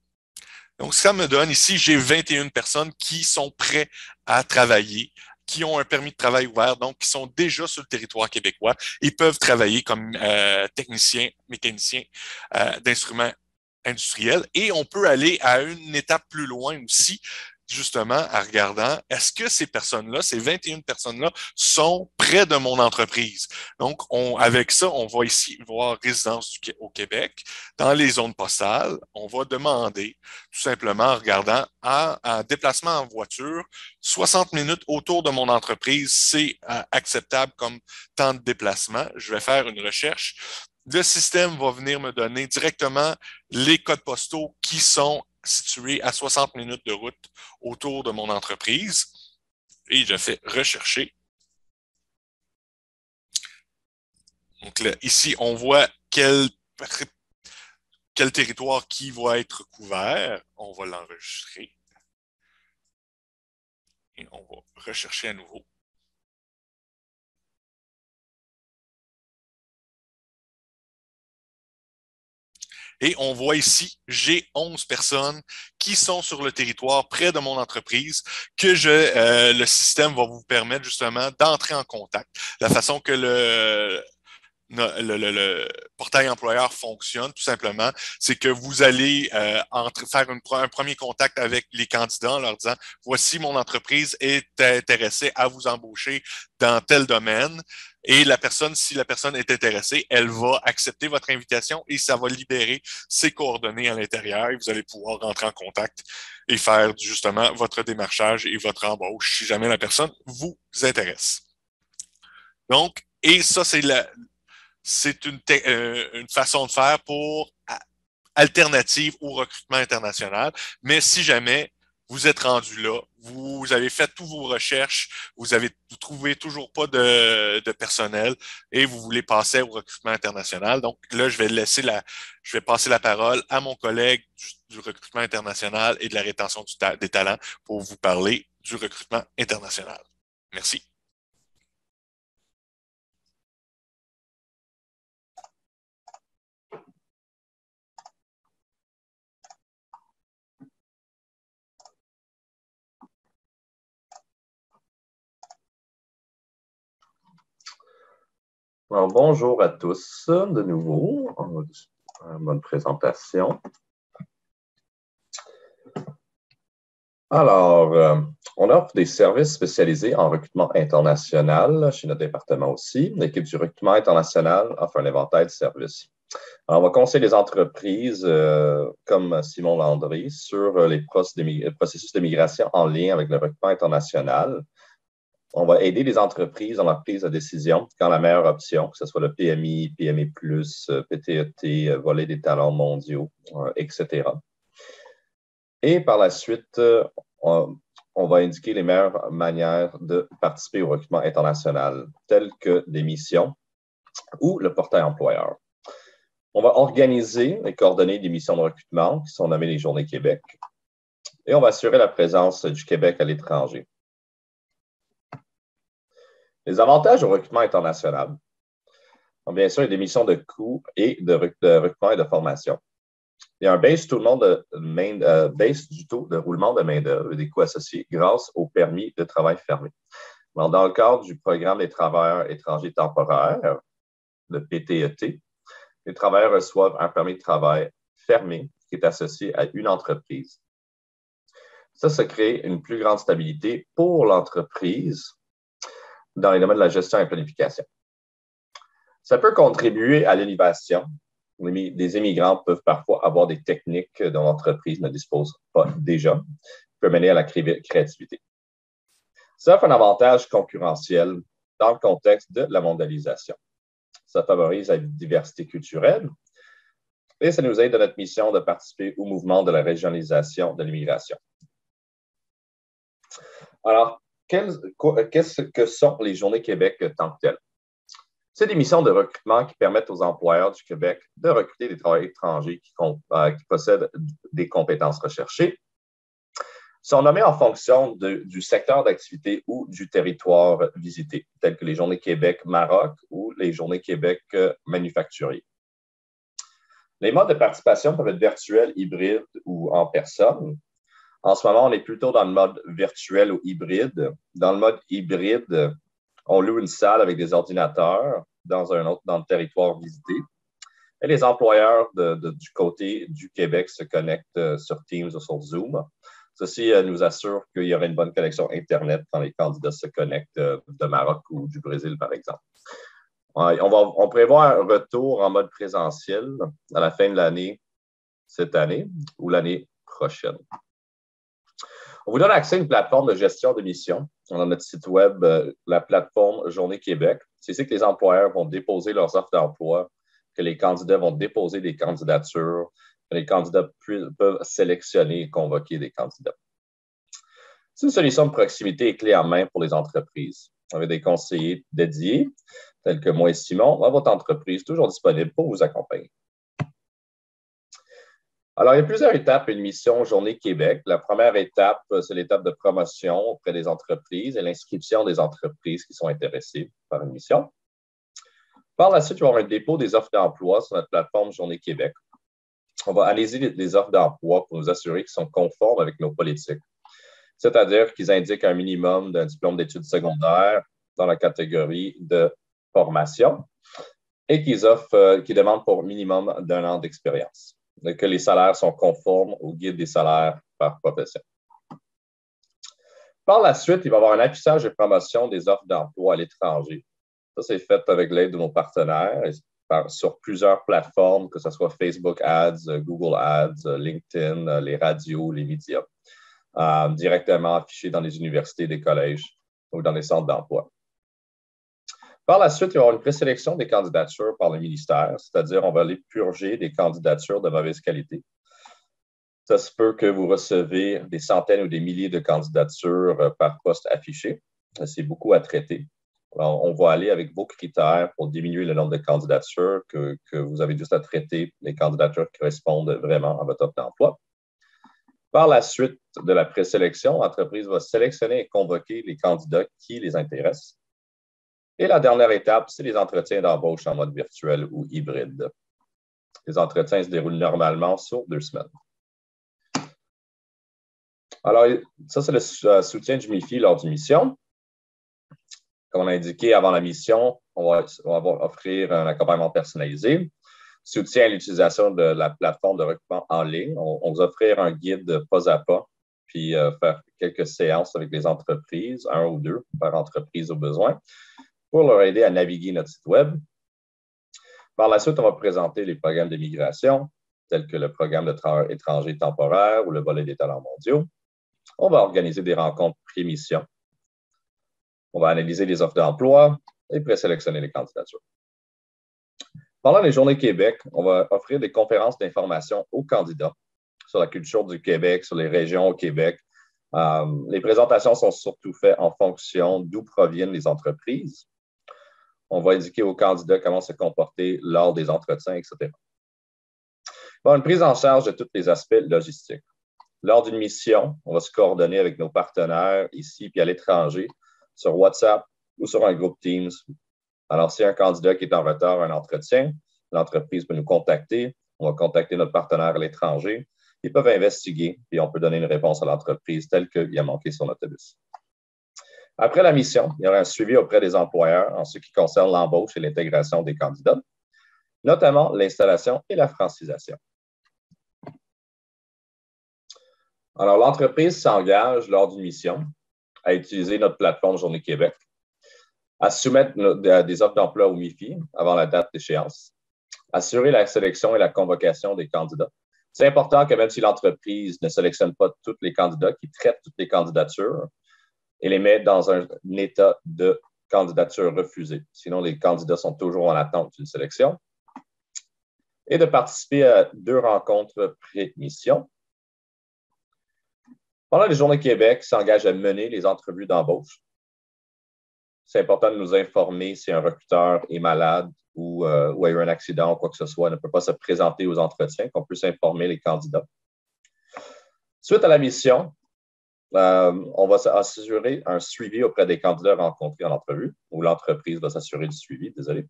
Donc, ça me donne ici, j'ai 21 personnes qui sont prêtes à travailler, qui ont un permis de travail ouvert, donc qui sont déjà sur le territoire québécois et peuvent travailler comme techniciens, mécaniciens d'instruments industriels. Et on peut aller à une étape plus loin aussi, justement, en regardant, est-ce que ces personnes-là, ces 21 personnes-là, sont près de mon entreprise? Donc, avec ça, on va ici voir résidence au Québec. Dans les zones postales, on va demander, tout simplement en regardant, en déplacement en voiture, 60 minutes autour de mon entreprise, c'est acceptable comme temps de déplacement. Je vais faire une recherche. Le système va venir me donner directement les codes postaux qui sont situés à 60 minutes de route autour de mon entreprise. Et je fais rechercher. Donc là, ici, on voit quel territoire qui va être couvert. On va l'enregistrer. Et on va rechercher à nouveau. Et on voit ici, j'ai 11 personnes qui sont sur le territoire près de mon entreprise que le système va vous permettre justement d'entrer en contact. La façon que le portail employeur fonctionne, tout simplement, c'est que vous allez faire un premier contact avec les candidats en leur disant « Voici, mon entreprise est intéressée à vous embaucher dans tel domaine. » Et si la personne est intéressée, elle va accepter votre invitation et ça va libérer ses coordonnées à l'intérieur et vous allez pouvoir rentrer en contact et faire justement votre démarchage et votre embauche si jamais la personne vous intéresse. Donc, et ça, c'est une façon de faire pour alternative au recrutement international. Mais si jamais vous êtes rendu là, vous avez fait toutes vos recherches, vous trouvez toujours pas de personnel et vous voulez passer au recrutement international. Donc là, je vais passer la parole à mon collègue du recrutement international et de la rétention des talents pour vous parler du recrutement international. Merci. Alors, bonjour à tous de nouveau. Bonne présentation. Alors, on offre des services spécialisés en recrutement international chez notre département aussi. L'équipe du recrutement international offre un éventail de services. Alors, on va conseiller les entreprises comme Simon Landry sur les processus de migration en lien avec le recrutement international. On va aider les entreprises dans leur prise de décision quand la meilleure option, que ce soit le PMI, PMI+, PTET, volet des talents mondiaux, etc. Et par la suite, on va indiquer les meilleures manières de participer au recrutement international, telles que des missions ou le portail employeur. On va organiser et coordonner des missions de recrutement qui sont nommées les Journées Québec. Et on va assurer la présence du Québec à l'étranger. Les avantages au recrutement international. Donc, bien sûr, il y a des missions de coût et de recrutement et de formation. Il y a un baisse du taux de roulement de main-d'œuvre et des coûts associés grâce au permis de travail fermé. Alors, dans le cadre du programme des travailleurs étrangers temporaires, le PTET, les travailleurs reçoivent un permis de travail fermé qui est associé à une entreprise. Ça crée une plus grande stabilité pour l'entreprise dans les domaines de la gestion et de la planification. Ça peut contribuer à l'innovation. Des immigrants peuvent parfois avoir des techniques dont l'entreprise ne dispose pas déjà, qui peut mener à la créativité. Ça offre un avantage concurrentiel dans le contexte de la mondialisation. Ça favorise la diversité culturelle et ça nous aide dans notre mission de participer au mouvement de la régionalisation de l'immigration. Alors, qu'est-ce que sont les Journées Québec tant que telles? C'est des missions de recrutement qui permettent aux employeurs du Québec de recruter des travailleurs étrangers qui possèdent des compétences recherchées. Ils sont nommés en fonction du secteur d'activité ou du territoire visité, tels que les Journées Québec Maroc ou les Journées Québec manufacturiers. Les modes de participation peuvent être virtuels, hybrides ou en personne. En ce moment, on est plutôt dans le mode virtuel ou hybride. Dans le mode hybride, on loue une salle avec des ordinateurs dans le territoire visité. Et les employeurs du côté du Québec se connectent sur Teams ou sur Zoom. Ceci nous assure qu'il y aura une bonne connexion Internet quand les candidats se connectent de Maroc ou du Brésil, par exemple. On prévoit un retour en mode présentiel à la fin de l'année, cette année ou l'année prochaine. On vous donne accès à une plateforme de gestion de missions. On a notre site web, la plateforme Journée Québec. C'est ici que les employeurs vont déposer leurs offres d'emploi, que les candidats vont déposer des candidatures, que les candidats peuvent sélectionner et convoquer des candidats. C'est une solution de proximité et clé en main pour les entreprises. Avec des conseillers dédiés, tels que moi et Simon, dans votre entreprise, toujours disponibles pour vous accompagner. Alors, il y a plusieurs étapes à une mission Journée Québec. La première étape, c'est l'étape de promotion auprès des entreprises et l'inscription des entreprises qui sont intéressées par une mission. Par la suite, il va y avoir un dépôt des offres d'emploi sur notre plateforme Journée Québec. On va analyser les offres d'emploi pour nous assurer qu'ils sont conformes avec nos politiques, c'est-à-dire qu'ils indiquent un minimum d'un diplôme d'études secondaires dans la catégorie de formation et qu'ils demandent pour minimum d'1 an d'expérience, que les salaires sont conformes au guide des salaires par profession. Par la suite, il va y avoir un affichage et promotion des offres d'emploi à l'étranger. Ça, c'est fait avec l'aide de nos partenaires sur plusieurs plateformes, que ce soit Facebook Ads, Google Ads, LinkedIn, les radios, les médias, directement affichés dans les universités, des collèges ou dans les centres d'emploi. Par la suite, il va y avoir une présélection des candidatures par le ministère, c'est-à-dire on va aller purger des candidatures de mauvaise qualité. Ça se peut que vous recevez des centaines ou des milliers de candidatures par poste affiché. C'est beaucoup à traiter. Alors, on va aller avec vos critères pour diminuer le nombre de candidatures que vous avez juste à traiter les candidatures qui correspondent vraiment à votre offre d'emploi. Par la suite de la présélection, l'entreprise va sélectionner et convoquer les candidats qui les intéressent. Et la dernière étape, c'est les entretiens d'embauche en mode virtuel ou hybride. Les entretiens se déroulent normalement sur 2 semaines. Alors, ça, c'est le soutien du MIFI lors d'une mission. Comme on a indiqué avant la mission, on va offrir un accompagnement personnalisé, soutien à l'utilisation de la plateforme de recrutement en ligne. On va offrir un guide pas à pas, puis faire quelques séances avec les entreprises, 1 ou 2 par entreprise au besoin, pour leur aider à naviguer notre site web. Par la suite, on va présenter les programmes de migration, tels que le programme de travail étranger temporaire ou le volet des talents mondiaux. On va organiser des rencontres pré-mission. On va analyser les offres d'emploi et présélectionner les candidatures. Pendant les Journées Québec, on va offrir des conférences d'information aux candidats sur la culture du Québec, sur les régions au Québec. Les présentations sont surtout faites en fonction d'où proviennent les entreprises. On va indiquer aux candidats comment se comporter lors des entretiens, etc. Bon, une prise en charge de tous les aspects logistiques. Lors d'une mission, on va se coordonner avec nos partenaires ici puis à l'étranger sur WhatsApp ou sur un groupe Teams. Alors, si un candidat qui est en retard à un entretien, l'entreprise peut nous contacter. On va contacter notre partenaire à l'étranger. Ils peuvent investiguer et on peut donner une réponse à l'entreprise telle qu'il a manqué son autobus. Après la mission, il y aura un suivi auprès des employeurs en ce qui concerne l'embauche et l'intégration des candidats, notamment l'installation et la francisation. Alors, l'entreprise s'engage lors d'une mission à utiliser notre plateforme Journée Québec, à soumettre des offres d'emploi au MIFI avant la date d'échéance, assurer la sélection et la convocation des candidats. C'est important que même si l'entreprise ne sélectionne pas tous les candidats, qu'ils traitent toutes les candidatures et les met dans un état de candidature refusée. Sinon, les candidats sont toujours en attente d'une sélection. Et de participer à 2 rencontres pré-mission. Pendant les Journées Québec, s'engage à mener les entrevues d'embauche. C'est important de nous informer si un recruteur est malade ou a eu un accident ou quoi que ce soit, ne peut pas se présenter aux entretiens, qu'on puisse informer les candidats. Suite à la mission, on va assurer un suivi auprès des candidats rencontrés en entrevue, ou l'entreprise va s'assurer du suivi, désolé.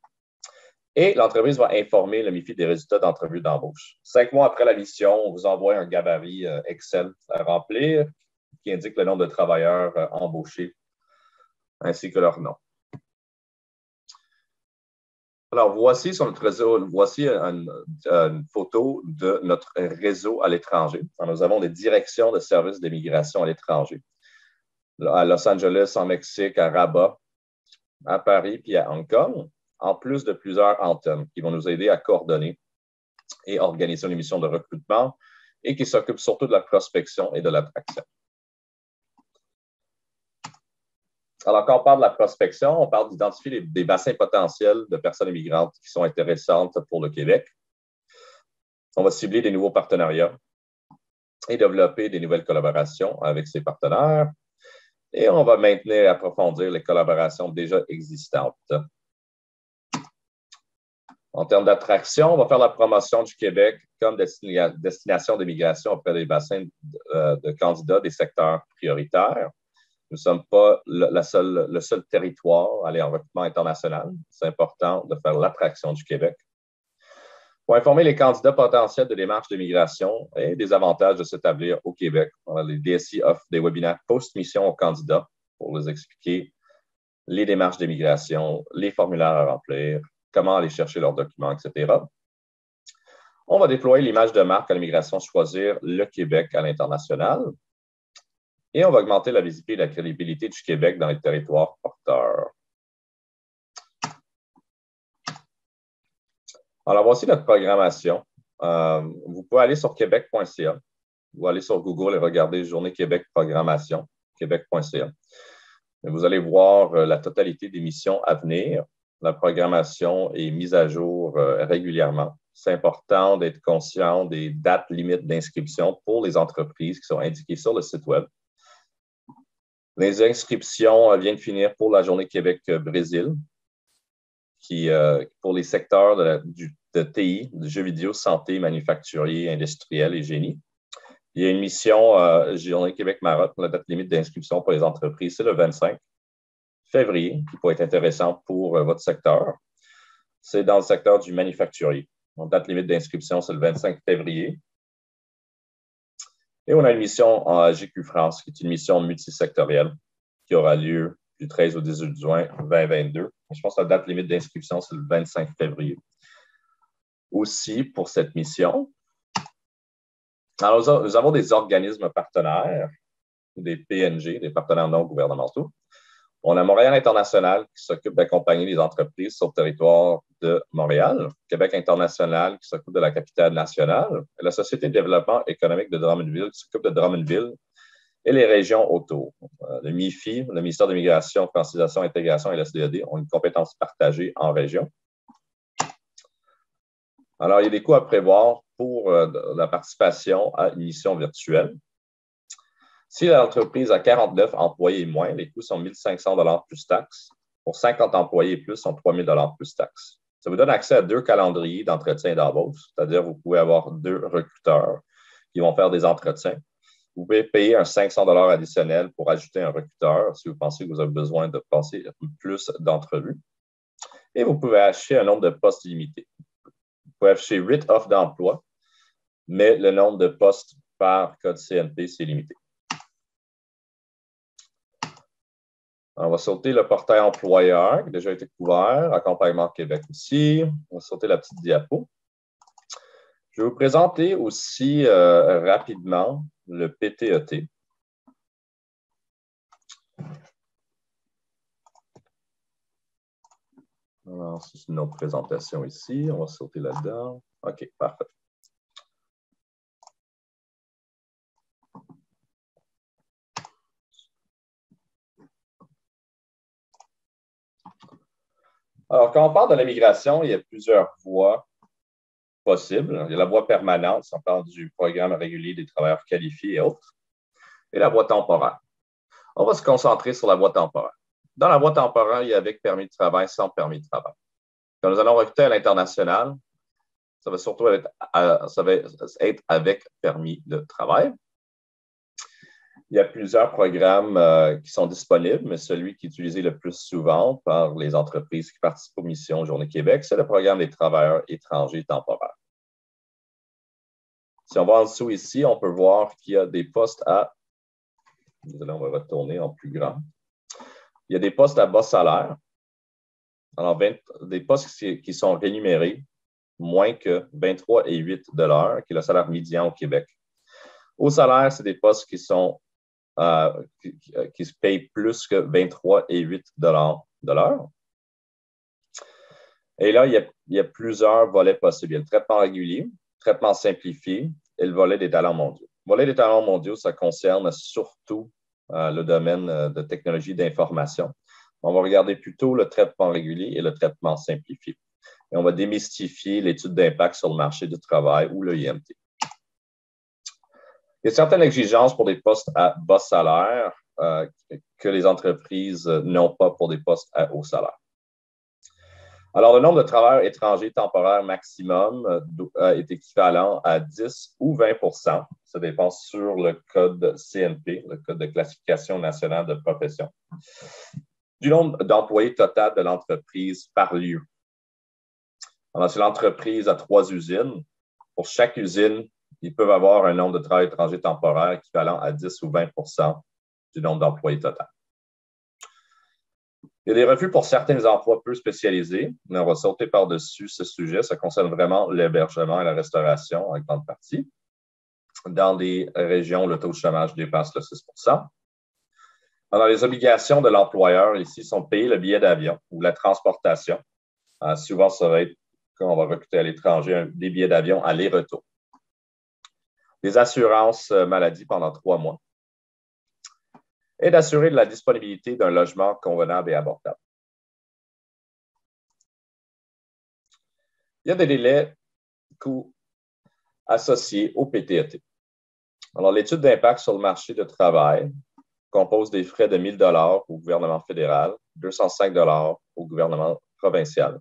Et l'entreprise va informer le MIFI des résultats d'entrevue d'embauche. 5 mois après la mission, on vous envoie un gabarit Excel à remplir qui indique le nombre de travailleurs embauchés ainsi que leur nom. Alors, voici sur notre réseau, voici une photo de notre réseau à l'étranger. Nous avons des directions de services d'immigration à l'étranger. À Los Angeles, en Mexique, à Rabat, à Paris, puis à Hong Kong, en plus de plusieurs antennes qui vont nous aider à coordonner et organiser une mission de recrutement et qui s'occupent surtout de la prospection et de l'attraction. Alors, quand on parle de la prospection, on parle d'identifier des bassins potentiels de personnes immigrantes qui sont intéressantes pour le Québec. On va cibler des nouveaux partenariats et développer des nouvelles collaborations avec ces partenaires. Et on va maintenir et approfondir les collaborations déjà existantes. En termes d'attraction, on va faire la promotion du Québec comme destination d'immigration auprès des bassins de candidats des secteurs prioritaires. Nous ne sommes pas le seul territoire à aller en recrutement international. C'est important de faire l'attraction du Québec. Pour informer les candidats potentiels de démarches d'immigration et des avantages de s'établir au Québec, les DSI offrent des webinaires post-mission aux candidats pour les expliquer les démarches d'immigration, les formulaires à remplir, comment aller chercher leurs documents, etc. On va déployer l'image de marque à l'immigration Choisir le Québec à l'international. Et on va augmenter la visibilité et la crédibilité du Québec dans les territoires porteurs. Alors, voici notre programmation. Vous pouvez aller sur québec.ca ou aller sur Google et regarder Journée Québec Programmation, québec.ca. Vous allez voir la totalité des missions à venir. La programmation est mise à jour régulièrement. C'est important d'être conscient des dates limites d'inscription pour les entreprises qui sont indiquées sur le site Web. Les inscriptions viennent de finir pour la Journée Québec-Brésil, qui, pour les secteurs de TI, de jeux vidéo, santé, manufacturier, industriel et génie. Il y a une mission Journée Québec-Maroc, la date limite d'inscription pour les entreprises, c'est le 25 février, qui peut être intéressant pour votre secteur. C'est dans le secteur du manufacturier. Donc, date limite d'inscription, c'est le 25 février. Et on a une mission en GQ France, qui est une mission multisectorielle qui aura lieu du 13 au 18 juin 2022. Je pense que la date limite d'inscription, c'est le 25 février. Aussi, pour cette mission, alors, nous avons des organismes partenaires, des PNG, des partenaires non gouvernementaux. On a Montréal International qui s'occupe d'accompagner les entreprises sur le territoire de Montréal, Québec International qui s'occupe de la capitale nationale, et la Société de développement économique de Drummondville qui s'occupe de Drummondville et les régions autour. Le MIFI, le ministère de l'Immigration, Francisation, Intégration et la SDED ont une compétence partagée en région. Alors, il y a des coûts à prévoir pour la participation à une mission virtuelle. Si l'entreprise a 49 employés et moins, les coûts sont 1 500 $ plus taxes. Pour 50 employés et plus, sont 3 000 $ plus taxes. Ça vous donne accès à 2 calendriers d'entretien et d'embauche, c'est-à-dire vous pouvez avoir 2 recruteurs qui vont faire des entretiens. Vous pouvez payer un 500 $ additionnel pour ajouter un recruteur si vous pensez que vous avez besoin de passer plus d'entrevues. Et vous pouvez afficher un nombre de postes limité. Vous pouvez afficher 8 offres d'emploi, mais le nombre de postes par code CNP, c'est limité. On va sauter le portail employeur qui a déjà été couvert, accompagnement Québec aussi. On va sauter la petite diapo. Je vais vous présenter aussi rapidement le PTET. Alors, c'est une autre présentation ici. On va sauter là-dedans. OK, parfait. Alors, quand on parle de l'immigration, il y a plusieurs voies possibles. Il y a la voie permanente, si on parle du programme régulier des travailleurs qualifiés et autres. et la voie temporaire. On va se concentrer sur la voie temporaire. Dans la voie temporaire, il y a avec permis de travail, sans permis de travail. Quand nous allons recruter à l'international, ça va surtout être avec permis de travail. Il y a plusieurs programmes qui sont disponibles, mais celui qui est utilisé le plus souvent par les entreprises qui participent aux missions Journée Québec, c'est le programme des travailleurs étrangers temporaires. Si on va en dessous ici, on peut voir qu'il y a des postes à... Désolé, on va retourner en plus grand. Il y a des postes à bas salaire. Alors, des postes qui sont rémunérés moins que 23,8 $, qui est le salaire médian au Québec. Au salaire, c'est des postes qui se payent plus que 23,8 $ de l'heure. Et là, il y a plusieurs volets possibles. Il y a le traitement régulier, traitement simplifié et le volet des talents mondiaux. Le volet des talents mondiaux, ça concerne surtout le domaine de technologie d'information. On va regarder plutôt le traitement régulier et le traitement simplifié. Et on va démystifier l'étude d'impact sur le marché du travail ou le IMT. Il y a certaines exigences pour des postes à bas salaire que les entreprises n'ont pas pour des postes à haut salaire. Alors, le nombre de travailleurs étrangers temporaires maximum est équivalent à 10 ou 20 %. Ça dépend sur le code CNP, le code de classification nationale de profession, du nombre d'employés total de l'entreprise par lieu. Alors, si l'entreprise a 3 usines, pour chaque usine, ils peuvent avoir un nombre de travailleurs étrangers temporaires équivalent à 10 ou 20 % du nombre d'employés total. Il y a des refus pour certains emplois peu spécialisés, mais on va sauter par-dessus ce sujet. Ça concerne vraiment l'hébergement et la restauration en grande partie. Dans des régions où le taux de chômage dépasse le 6 %. Alors, les obligations de l'employeur ici sont de payer le billet d'avion ou la transportation. Souvent, ça va être, quand on va recruter à l'étranger, des billets d'avion aller-retour. Des assurances maladie pendant 3 mois. Et d'assurer de la disponibilité d'un logement convenable et abordable. Il y a des délais coûts associés au PTET. Alors, l'étude d'impact sur le marché du travail compose des frais de 1 000 $ au gouvernement fédéral, 205 $ au gouvernement provincial,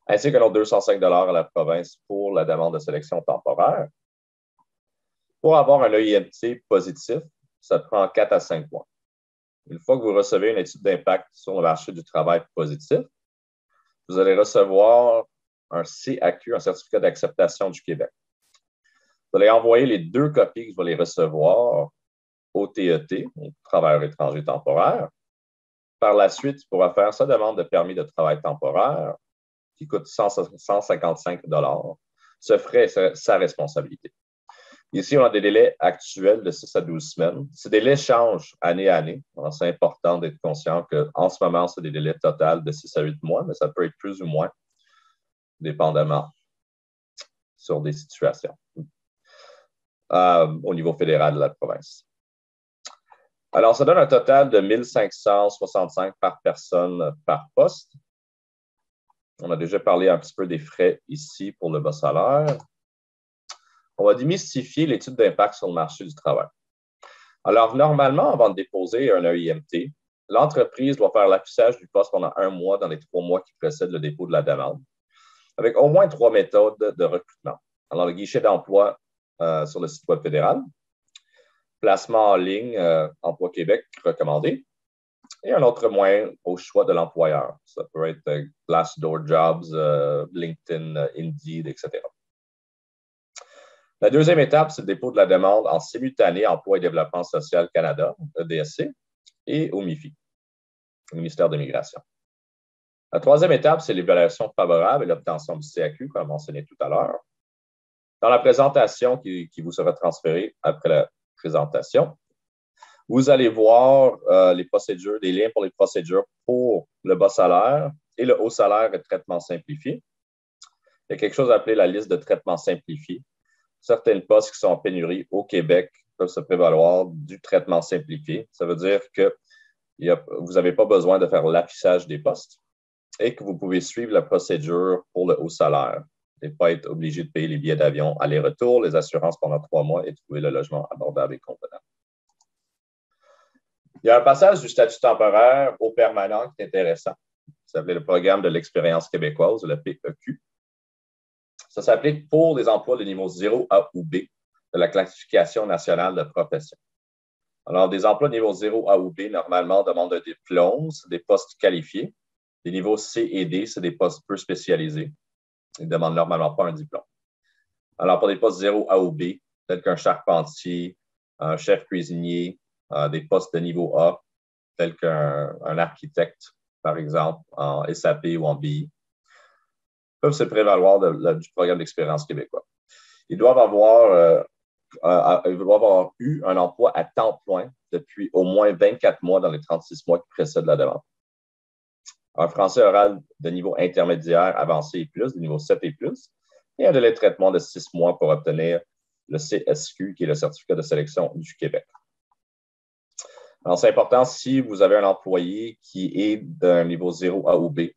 ainsi qu'un autre 205 $ à la province pour la demande de sélection temporaire. Pour avoir un EIMT positif, ça prend 4 à 5 mois. Une fois que vous recevez une étude d'impact sur le marché du travail positif, vous allez recevoir un CAQ, un certificat d'acceptation du Québec. Vous allez envoyer les 2 copies que vous allez recevoir au TET, au travailleur étranger temporaire. Par la suite, il pourra faire sa demande de permis de travail temporaire qui coûte 155 $. Ce frais est sa responsabilité. Ici, on a des délais actuels de 6 à 12 semaines. Ces délais changent année à année. C'est important d'être conscient qu'en ce moment, c'est des délais totaux de 6 à 8 mois, mais ça peut être plus ou moins, dépendamment sur des situations au niveau fédéral de la province. Alors, ça donne un total de 1 565 par personne par poste. On a déjà parlé un petit peu des frais ici pour le bas salaire. On va démystifier l'étude d'impact sur le marché du travail. Alors, normalement, avant de déposer un EIMT, l'entreprise doit faire l'affichage du poste pendant 1 mois dans les 3 mois qui précèdent le dépôt de la demande, avec au moins 3 méthodes de recrutement. Alors, le guichet d'emploi sur le site web fédéral, placement en ligne, Emploi Québec recommandé, et un autre moyen au choix de l'employeur. Ça peut être Glassdoor Jobs, LinkedIn, Indeed, etc. La deuxième étape, c'est le dépôt de la demande en simultané Emploi et Développement social Canada, EDSC, et au MIFI, le ministère de l'Immigration. La troisième étape, c'est l'évaluation favorable et l'obtention du CAQ, comme mentionné tout à l'heure. Dans la présentation qui vous sera transférée après la présentation, vous allez voir les procédures, des liens pour les procédures pour le bas salaire et le haut salaire et traitement simplifié. Il y a quelque chose appelé la liste de traitement simplifié. Certaines postes qui sont en pénurie au Québec peuvent se prévaloir du traitement simplifié. Ça veut dire que vous n'avez pas besoin de faire l'affichage des postes et que vous pouvez suivre la procédure pour le haut salaire et pas être obligé de payer les billets d'avion aller-retour, les assurances pendant 3 mois et trouver le logement abordable et convenable. Il y a un passage du statut temporaire au permanent qui est intéressant. Ça s'appelait le programme de l'expérience québécoise, le PEQ. Ça s'applique pour les emplois de niveau 0 A ou B de la classification nationale de profession. Alors, des emplois de niveau 0 A ou B, normalement, demandent un diplôme, c'est des postes qualifiés. Les niveaux C et D, c'est des postes peu spécialisés. Ils ne demandent normalement pas un diplôme. Alors, pour des postes 0 A ou B, tels qu'un charpentier, un chef cuisinier, des postes de niveau A, tels qu'un architecte, par exemple, en SAP ou en BI, peuvent se prévaloir du programme d'expérience québécois. Ils doivent avoir eu un emploi à temps plein depuis au moins 24 mois dans les 36 mois qui précèdent la demande. Un français oral de niveau intermédiaire, avancé et plus, de niveau 7 et plus, et un délai de traitement de 6 mois pour obtenir le CSQ, qui est le certificat de sélection du Québec. Alors, c'est important si vous avez un employé qui est d'un niveau 0 A ou B,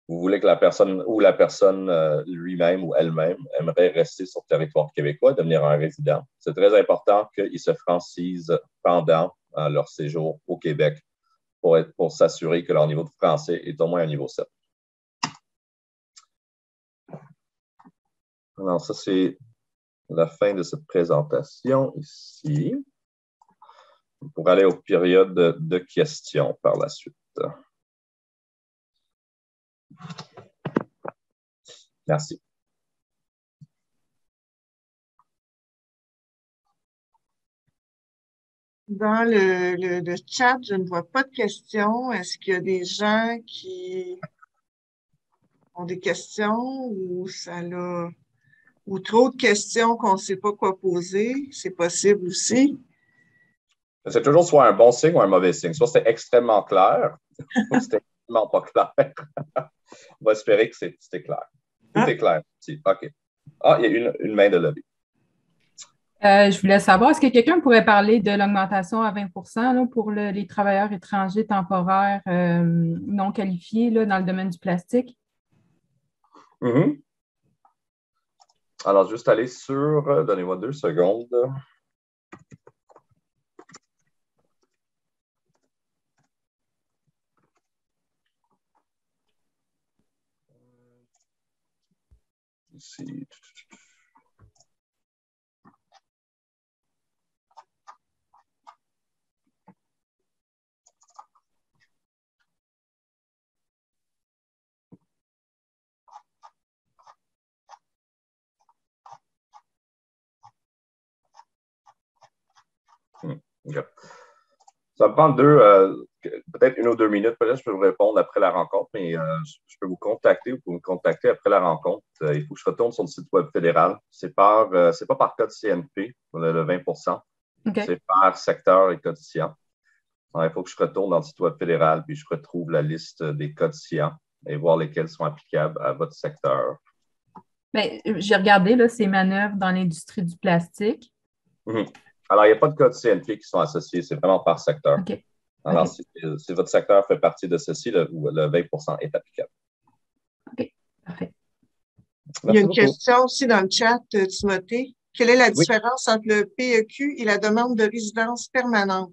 vous voulez que la personne lui-même ou elle-même aimerait rester sur le territoire québécois, devenir un résident. C'est très important qu'ils se francisent pendant leur séjour au Québec pour s'assurer que leur niveau de français est au moins un niveau 7. Alors, ça, c'est la fin de cette présentation ici. Pour aller aux périodes de questions par la suite. Merci. Dans le chat, je ne vois pas de questions. Est-ce qu'il y a des gens qui ont des questions ou trop de questions qu'on ne sait pas quoi poser? C'est possible aussi. C'est toujours soit un bon signe ou un mauvais signe. Soit c'est extrêmement clair, ou c'est extrêmement pas clair. On va espérer que c'est clair. Tout est clair. OK. Ah, il y a une main de lobby. Je voulais savoir, est-ce que quelqu'un pourrait parler de l'augmentation à 20 là, pour les travailleurs étrangers temporaires non qualifiés là, dans le domaine du plastique? Mm-hmm. Alors, juste aller sur, donnez-moi 2 secondes. Ici. Okay. Ça me prend peut-être 1 ou 2 minutes. Peut-être que je peux vous répondre après la rencontre, mais je peux vous contacter ou vous me contacter après la rencontre. Il faut que je retourne sur le site web fédéral. C'est pas par code CNP, le 20 Okay. C'est par secteur et codifiant. Alors, il faut que je retourne dans le site web fédéral puis je retrouve la liste des codifiants et voir lesquels sont applicables à votre secteur. Bien, j'ai regardé là, ces manœuvres dans l'industrie du plastique. Mm-hmm. Alors, il n'y a pas de codes CNP qui sont associés, c'est vraiment par secteur. Okay. Alors, si votre secteur fait partie de ceci, le 20 est applicable. OK, parfait. Il y a une question aussi dans le chat, Timothée. Quelle est la différence entre le PEQ et la demande de résidence permanente?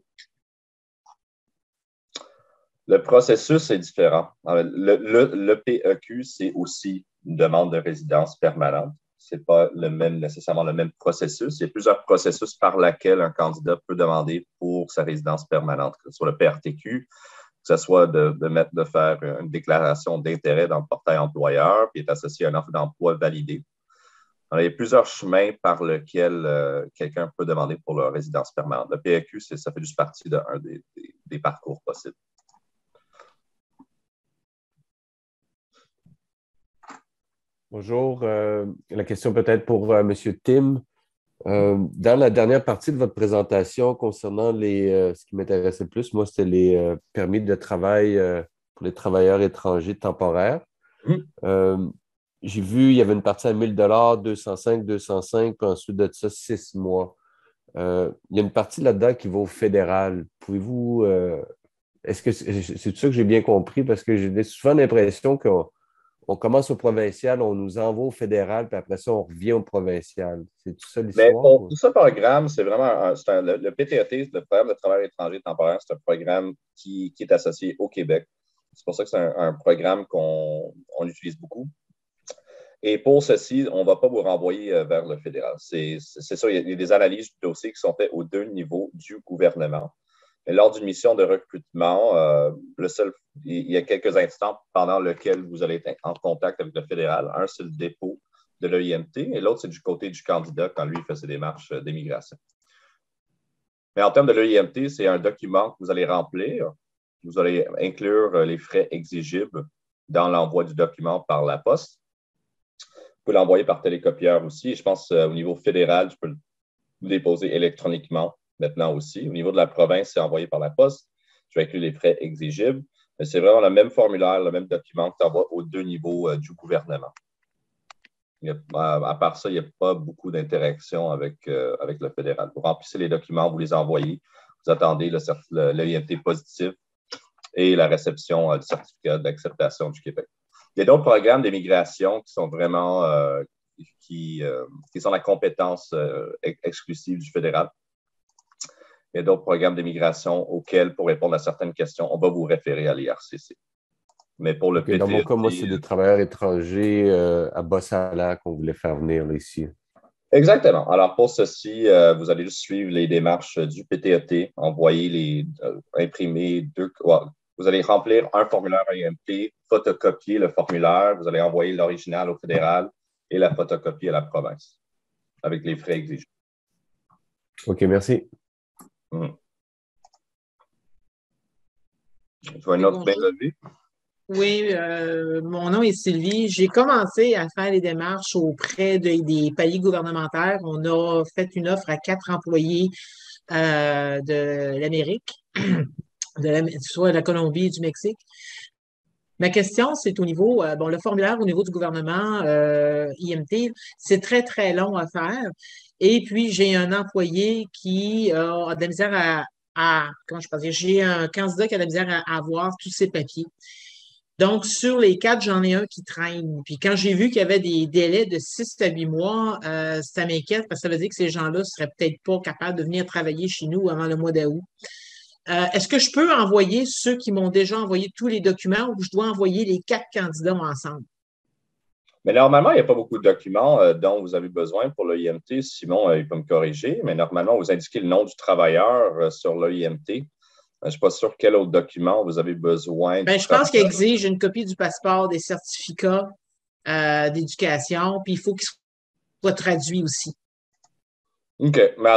Le processus est différent. Le PEQ, c'est aussi une demande de résidence permanente. Ce n'est pas nécessairement le même processus. Il y a plusieurs processus par lesquels un candidat peut demander pour sa résidence permanente, que ce soit le PRTQ, que ce soit de faire une déclaration d'intérêt dans le portail employeur, puis est associé à une offre d'emploi validée. Alors, il y a plusieurs chemins par lesquels quelqu'un peut demander pour la résidence permanente. Le PEQ, ça fait juste partie d'un des parcours possibles. Bonjour. La question peut-être pour M. Tim. Dans la dernière partie de votre présentation concernant ce qui m'intéressait le plus, moi, c'était les permis de travail pour les travailleurs étrangers temporaires. J'ai vu, il y avait une partie à 1 000 205, 205, puis ensuite de ça, 6 mois. Il y a une partie là-dedans qui va au fédéral. Pouvez-vous... est-ce que c'est ça que j'ai bien compris? Parce que j'ai souvent l'impression qu'au on commence au provincial, on nous envoie au fédéral, puis après ça, on revient au provincial. C'est tout ça Mais l'histoire? pour tout ce programme, c'est vraiment le PTET, le programme de travail étranger temporaire, c'est un programme qui est associé au Québec. C'est pour ça que c'est un programme qu'on utilise beaucoup. Et pour ceci, on ne va pas vous renvoyer vers le fédéral. C'est ça, il y a des analyses du dossier qui sont faites aux deux niveaux du gouvernement. Mais lors d'une mission de recrutement, il y a quelques instants pendant lesquels vous allez être en contact avec le fédéral. Un, c'est le dépôt de l'EIMT et l'autre, c'est du côté du candidat quand lui fait ses démarches d'immigration. Mais en termes de l'EIMT, c'est un document que vous allez remplir. Vous allez inclure les frais exigibles dans l'envoi du document par la poste. Vous pouvez l'envoyer par télécopieur aussi. Je pense au niveau fédéral, je peux le déposer électroniquement maintenant aussi. Au niveau de la province, c'est envoyé par la poste. Je vais inclure les frais exigibles. Mais c'est vraiment le même formulaire, le même document que tu envoies aux deux niveaux du gouvernement. À part ça, il n'y a pas beaucoup d'interaction avec le fédéral. Vous remplissez les documents, vous les envoyez. Vous attendez l'EIMT positif et la réception du certificat d'acceptation du Québec. Il y a d'autres programmes d'immigration qui sont vraiment qui sont la compétence exclusive du fédéral. Il y a d'autres programmes d'immigration auxquels, pour répondre à certaines questions, on va vous référer à l'IRCC. Mais pour le PTET, dans mon cas, moi, c'est des travailleurs étrangers à bas salaire qu'on voulait faire venir là, ici. Exactement. Alors, pour ceci, vous allez juste suivre les démarches du PTET, envoyer imprimer vous allez remplir un formulaire EIMT, photocopier le formulaire, vous allez envoyer l'original au fédéral et la photocopie à la province avec les frais exigés. OK, merci. Tu vois une autre main levée? Oui, mon nom est Sylvie. J'ai commencé à faire les démarches auprès des paliers gouvernementaires. On a fait une offre à 4 employés de l'Amérique, soit de la Colombie et du Mexique. Ma question, c'est au niveau, le formulaire au niveau du gouvernement IMT, c'est très, très long à faire. Et puis, j'ai un employé qui a de la misère comment je peux dire, j'ai un candidat qui a de la misère à avoir tous ses papiers. Donc, sur les 4, j'en ai un qui traîne. Puis quand j'ai vu qu'il y avait des délais de 6 à 8 mois, ça m'inquiète parce que ça veut dire que ces gens-là ne seraient peut-être pas capables de venir travailler chez nous avant le mois d'août. Est-ce que je peux envoyer ceux qui m'ont déjà envoyé tous les documents ou je dois envoyer les 4 candidats ensemble? Mais normalement, il n'y a pas beaucoup de documents dont vous avez besoin pour l'EIMT. Simon, il peut me corriger, mais normalement, vous indiquez le nom du travailleur sur l'EIMT. Je ne suis pas sûr quel autre document vous avez besoin. Je pense qu'il exige une copie du passeport, des certificats d'éducation, puis il faut qu'il soit traduit aussi. OK, mais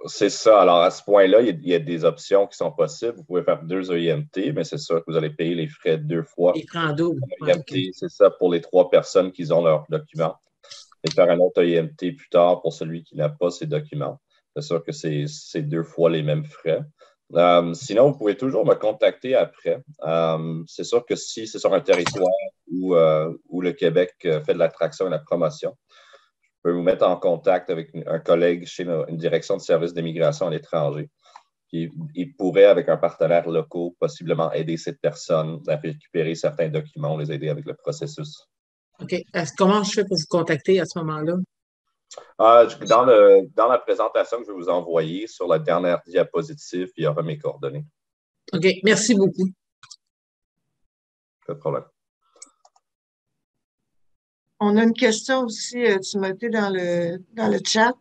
c'est ça. Alors, à ce point-là, il y a des options qui sont possibles. Vous pouvez faire 2 EIMT, mais c'est sûr que vous allez payer les frais 2 fois. Les frais en double. Okay. C'est ça pour les 3 personnes qui ont leurs documents. Et faire un autre EIMT plus tard pour celui qui n'a pas ses documents. C'est sûr que c'est 2 fois les mêmes frais. Sinon, vous pouvez toujours me contacter après. C'est sûr que si c'est sur un territoire où le Québec fait de l'attraction et de la promotion, je peux vous mettre en contact avec un collègue chez une direction de services d'immigration à l'étranger. Il pourrait, avec un partenaire local, possiblement aider cette personne à récupérer certains documents, les aider avec le processus. OK. Comment je fais pour vous contacter à ce moment-là? Dans la présentation que je vais vous envoyer, sur la dernière diapositive, il y aura mes coordonnées. OK. Merci beaucoup. Pas de problème. On a une question aussi, Timothée, dans le chat.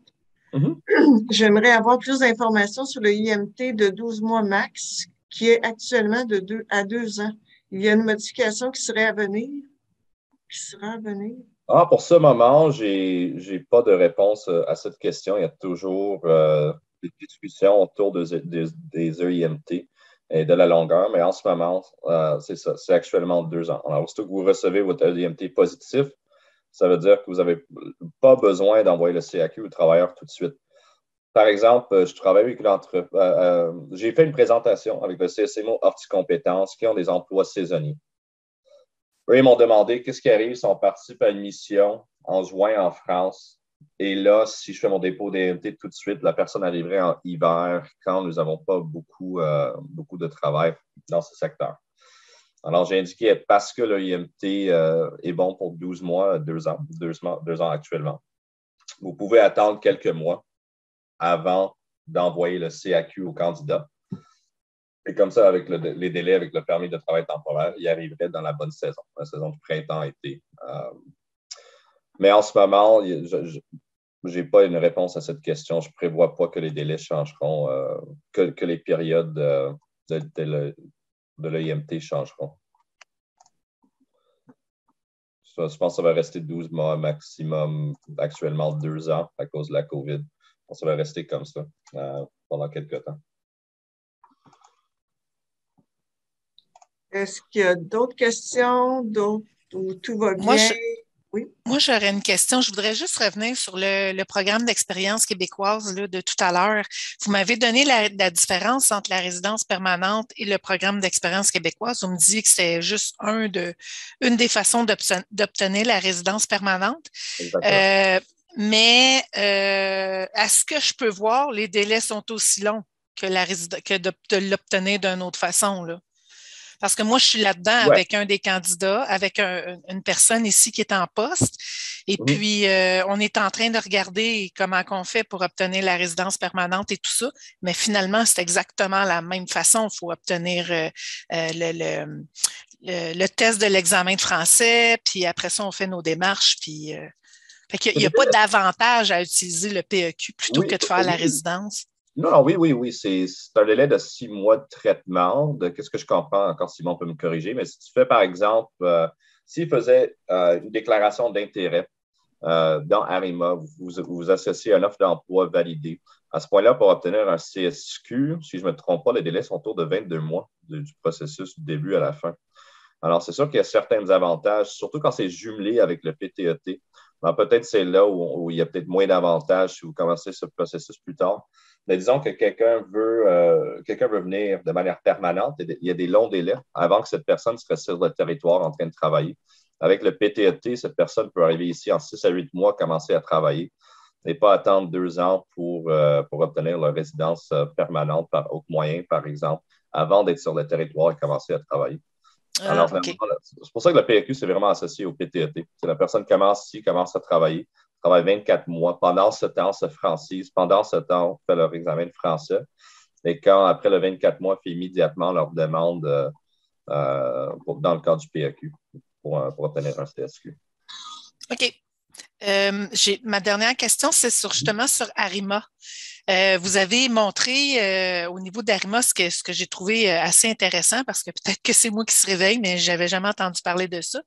Mm-hmm. J'aimerais avoir plus d'informations sur le IMT de 12 mois max, qui est actuellement de 2 à 2 ans. Il y a une modification qui serait à venir? Pour ce moment, je n'ai pas de réponse à cette question. Il y a toujours des discussions autour des EIMT et de la longueur, mais en ce moment, c'est ça. C'est actuellement 2 ans. Alors, aussitôt que vous recevez votre EIMT positif, ça veut dire que vous n'avez pas besoin d'envoyer le CAQ au travailleur tout de suite. Par exemple, je travaille avec j'ai fait une présentation avec le CSMO Horticompétences qui ont des emplois saisonniers. Eux, ils m'ont demandé qu'est-ce qui arrive si on participe à une mission en juin en France. Et là, si je fais mon dépôt d'EIMT tout de suite, la personne arriverait en hiver quand nous n'avons pas beaucoup de travail dans ce secteur. Alors, j'ai indiqué parce que l'EIMT est bon pour 12 mois, 2 ans actuellement. Vous pouvez attendre quelques mois avant d'envoyer le CAQ au candidat. Et comme ça, avec les délais, avec le permis de travail temporaire, il arriverait dans la bonne saison, la saison du printemps-été. Mais en ce moment, je n'ai pas une réponse à cette question. Je ne prévois pas que les délais changeront, que les périodes de l'EIMT changeront. Je pense que ça va rester 12 mois maximum, actuellement 2 ans à cause de la COVID. Ça va rester comme ça pendant quelques temps. Est-ce qu'il y a d'autres questions, où tout va bien? Oui. Moi, j'aurais une question. Je voudrais juste revenir sur le programme d'expérience québécoise là, de tout à l'heure. Vous m'avez donné la différence entre la résidence permanente et le programme d'expérience québécoise. Vous me disiez que c'était juste une des façons d'obtenir la résidence permanente. Mais est-ce que je peux voir les délais sont aussi longs que de l'obtenir d'une autre façon, là? Parce que moi, je suis là-dedans avec un des candidats, avec une personne ici qui est en poste. Et puis, on est en train de regarder comment on fait pour obtenir la résidence permanente et tout ça. Mais finalement, c'est exactement la même façon. Il faut obtenir le test de l'examen de français. Puis après ça, on fait nos démarches. Puis, il n'y a pas d'avantage à utiliser le PEQ plutôt que de faire la résidence. Non, oui. C'est un délai de 6 mois de traitement. Qu'est-ce que je comprends? Encore, Simon peut me corriger. Mais si tu fais, par exemple, s'il faisait une déclaration d'intérêt dans Arima, vous associez une offre d'emploi validée. À ce point-là, pour obtenir un CSQ, si je ne me trompe pas, les délais sont autour de 22 mois du processus du début à la fin. Alors, c'est sûr qu'il y a certains avantages, surtout quand c'est jumelé avec le PTET. Ben, peut-être c'est là où il y a peut-être moins d'avantages si vous commencez ce processus plus tard. Mais disons que quelqu'un veut venir de manière permanente, il y a des longs délais avant que cette personne serait sur le territoire en train de travailler. Avec le PTET, cette personne peut arriver ici en 6 à 8 mois, commencer à travailler et pas attendre 2 ans pour obtenir leur résidence permanente par autre moyen, par exemple, avant d'être sur le territoire et commencer à travailler. Alors, c'est pour ça que le PEQ, c'est vraiment associé au PTET. C'est la personne commence ici, commence à travaille 24 mois. Pendant ce temps, se francise. Pendant ce temps, on fait leur examen de français. Et quand, après le 24 mois, fait immédiatement leur demande dans le cadre du PEQ pour obtenir un CSQ. OK. Ma dernière question, c'est justement sur Arima. Vous avez montré au niveau d'Arima ce que j'ai trouvé assez intéressant parce que peut-être que c'est moi qui se réveille, mais je n'avais jamais entendu parler de ça.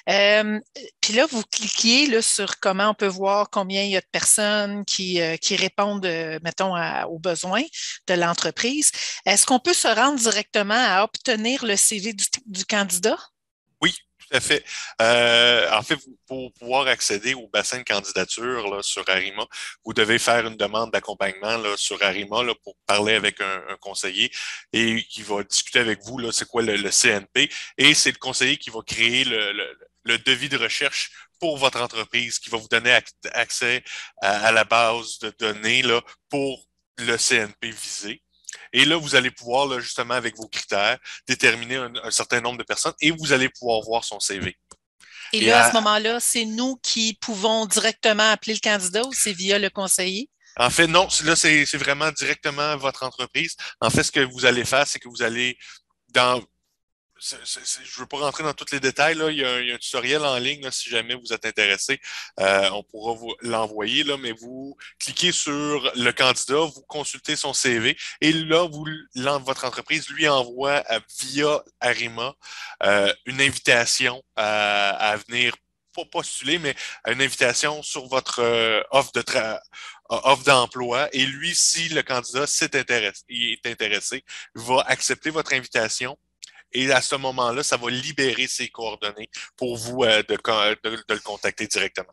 Puis là, vous cliquez là, sur comment on peut voir combien il y a de personnes qui répondent, mettons, aux besoins de l'entreprise. Est-ce qu'on peut se rendre directement à obtenir le CV du candidat? Oui. Tout à fait. En fait, pour pouvoir accéder au bassin de candidature là, sur Arima, vous devez faire une demande d'accompagnement là, sur Arima là, pour parler avec un conseiller et qui va discuter avec vous, là, c'est quoi le CNP. Et c'est le conseiller qui va créer le devis de recherche pour votre entreprise, qui va vous donner accès à la base de données là, pour le CNP visé. Et là, vous allez pouvoir, là, justement, avec vos critères, déterminer un certain nombre de personnes et vous allez pouvoir voir son CV. Et là, à ce moment-là, c'est nous qui pouvons directement appeler le candidat ou c'est via le conseiller? En fait, non. Là, c'est vraiment directement votre entreprise. En fait, ce que vous allez faire, c'est que vous allez dans... je ne veux pas rentrer dans tous les détails. Là. Il y a un tutoriel en ligne, là, si jamais vous êtes intéressé. On pourra vous l'envoyer, là, mais vous cliquez sur le candidat, vous consultez son CV et là, votre entreprise lui envoie via Arima une invitation à venir, pas postuler, mais une invitation sur votre offre d'emploi. Et lui, si le candidat est intéressé, va accepter votre invitation. Et à ce moment-là, ça va libérer ses coordonnées pour vous de le contacter directement.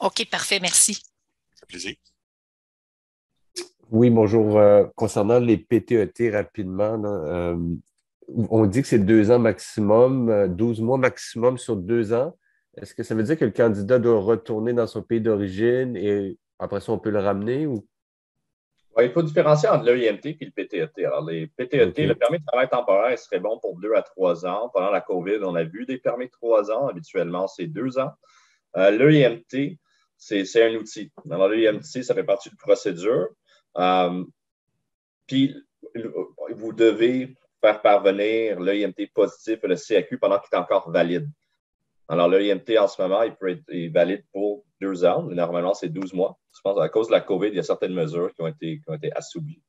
OK, parfait. Merci. Ça fait plaisir. Oui, bonjour. Concernant les PTET rapidement, là, on dit que c'est 2 ans maximum, 12 mois maximum sur 2 ans. Est-ce que ça veut dire que le candidat doit retourner dans son pays d'origine et après ça, on peut le ramener? Ou... Il faut différencier entre l'EIMT et le PTET. Alors, les PTET, le permis de travail temporaire serait bon pour 2 à 3 ans. Pendant la COVID, on a vu des permis de 3 ans. Habituellement, c'est 2 ans. L'EIMT, c'est un outil. Alors, l'EIMT, ça fait partie de procédure. Puis, vous devez faire parvenir l'EIMT positif et le CAQ pendant qu'il est encore valide. Alors, l'EIMT, en ce moment, il peut être valide pour 2 ans. Normalement, c'est 12 mois. Je pense qu'à cause de la COVID, il y a certaines mesures qui ont été assouplies.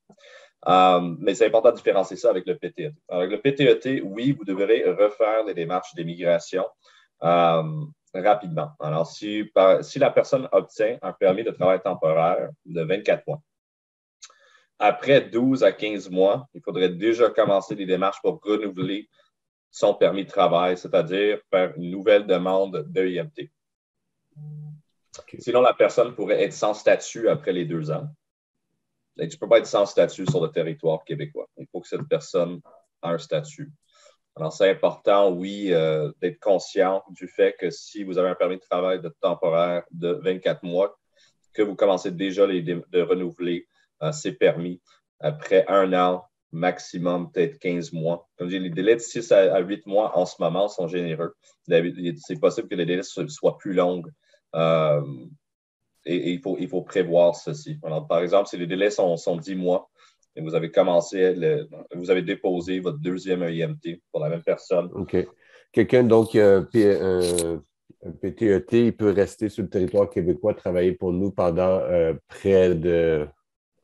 Mais c'est important de différencier ça avec le PTET. Avec le PTET, oui, vous devrez refaire les démarches d'immigration rapidement. Alors, si la personne obtient un permis de travail temporaire de 24 mois, après 12 à 15 mois, il faudrait déjà commencer les démarches pour renouveler son permis de travail, c'est-à-dire faire une nouvelle demande d'EIMT. Okay. Sinon, la personne pourrait être sans statut après les 2 ans. Et tu ne peux pas être sans statut sur le territoire québécois. Il faut que cette personne ait un statut. Alors, c'est important, oui, d'être conscient du fait que si vous avez un permis de travail temporaire de 24 mois, que vous commencez déjà de renouveler ces permis après 1 an, maximum peut-être 15 mois. Comme je dis, les délais de 6 à 8 mois en ce moment sont généreux. C'est possible que les délais soient plus longs et il faut prévoir ceci. Alors, par exemple, si les délais sont 10 mois et vous avez vous avez déposé votre 2e EIMT pour la même personne. OK. Quelqu'un, donc, un PTET, il peut rester sur le territoire québécois, travailler pour nous pendant près de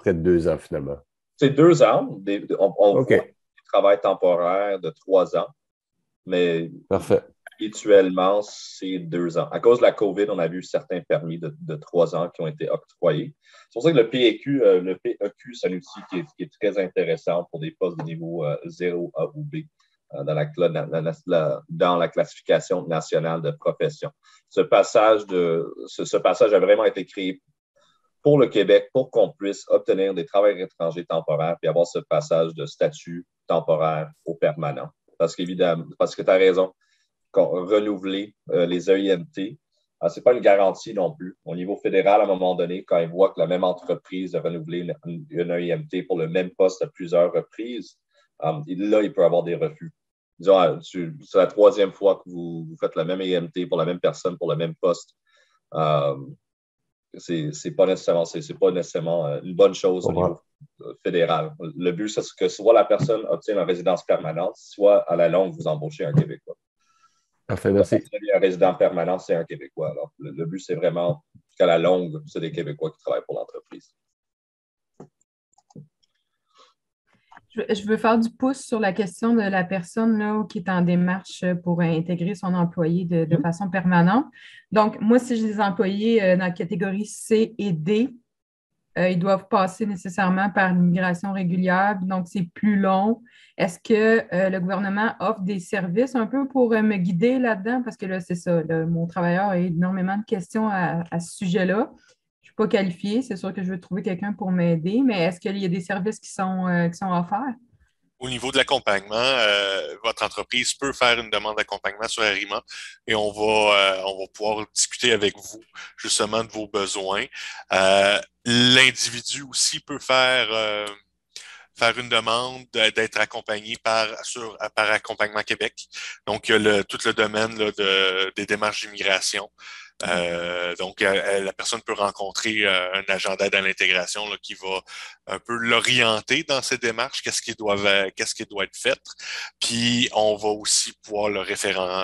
2 ans, finalement. C'est 2 ans. On voit des travails temporaires de 3 ans, mais habituellement, c'est 2 ans. À cause de la COVID, on a vu certains permis de 3 ans qui ont été octroyés. C'est pour ça que le PEQ, c'est un outil qui est très intéressant pour des postes de niveau 0 A ou B dans la classification nationale de profession. Ce passage a vraiment été créé pour le Québec, pour qu'on puisse obtenir des travailleurs étrangers temporaires et avoir ce passage de statut temporaire au permanent. Parce que tu as raison, renouveler les EIMT, ce n'est pas une garantie non plus. Au niveau fédéral, à un moment donné, quand ils voient que la même entreprise a renouvelé une EIMT pour le même poste à plusieurs reprises, là, il peut y avoir des refus. Disons, c'est la 3e fois que vous faites la même EIMT pour la même personne, pour le même poste. C'est pas nécessairement une bonne chose au niveau fédéral. Le but, c'est que soit la personne obtienne une résidence permanente, soit à la longue, vous embauchez un Québécois. Parfait, merci. Un résident permanent, c'est un Québécois. Alors, le but, c'est vraiment qu'à la longue, c'est des Québécois qui travaillent pour l'entreprise. Je veux faire du pouce sur la question de la personne là, qui est en démarche pour intégrer son employé de façon permanente. Donc, moi, si j'ai des employés dans la catégorie C et D, ils doivent passer nécessairement par l'immigration régulière, donc c'est plus long. Est-ce que le gouvernement offre des services un peu pour me guider là-dedans? Parce que là, c'est ça, mon travailleur a énormément de questions à ce sujet-là. Je ne suis pas qualifiée, c'est sûr que je veux trouver quelqu'un pour m'aider, mais est-ce qu'il y a des services qui sont offerts? Au niveau de l'accompagnement, votre entreprise peut faire une demande d'accompagnement sur Arima et on va pouvoir discuter avec vous justement de vos besoins. L'individu aussi peut faire une demande d'être accompagné par Accompagnement Québec. Donc, il y a tout le domaine là, des démarches d'immigration. Donc, la personne peut rencontrer un agent d'aide à l'intégration là, qui va un peu l'orienter dans ces démarches, qu'est-ce qui doit être fait. Puis, on va aussi pouvoir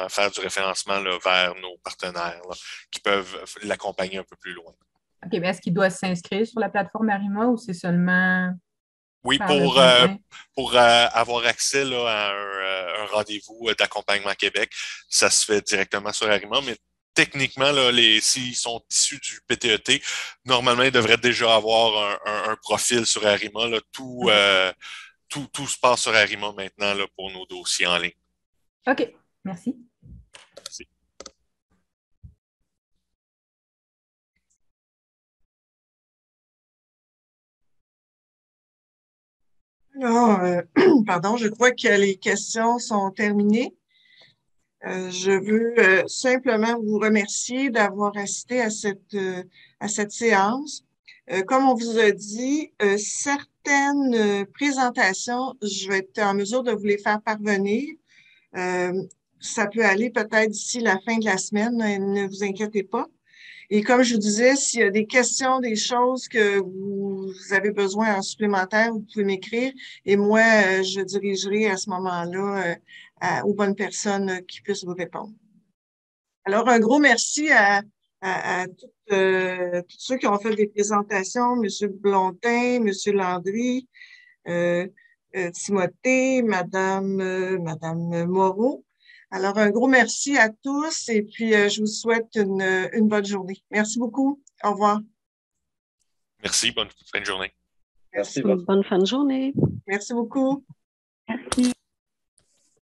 faire du référencement là, vers nos partenaires là, qui peuvent l'accompagner un peu plus loin. OK, mais est-ce qu'il doit s'inscrire sur la plateforme Arima ou c'est seulement... Oui, pour avoir accès là, à un rendez-vous d'Accompagnement Québec, ça se fait directement sur Arima, mais techniquement, là, s'ils sont issus du PTET, normalement, ils devraient déjà avoir un profil sur Arima. Là. Tout se passe sur Arima maintenant là, pour nos dossiers en ligne. OK, merci. Merci. Pardon, je crois que les questions sont terminées. Je veux simplement vous remercier d'avoir assisté à cette séance. Comme on vous a dit, certaines présentations, je vais être en mesure de vous les faire parvenir. Ça peut aller peut-être d'ici la fin de la semaine, ne vous inquiétez pas. Et comme je vous disais, s'il y a des questions, des choses que vous avez besoin en supplémentaire, vous pouvez m'écrire et moi, je dirigerai à ce moment-là aux bonnes personnes qui puissent vous répondre. Alors, un gros merci à tous ceux qui ont fait des présentations, M. Blondin, M. Landry, Timothée, Madame Moreau. Alors, un gros merci à tous et puis je vous souhaite une bonne journée. Merci beaucoup. Au revoir. Merci. Bonne fin de journée. Merci. Bonne fin de journée. Merci beaucoup. Merci.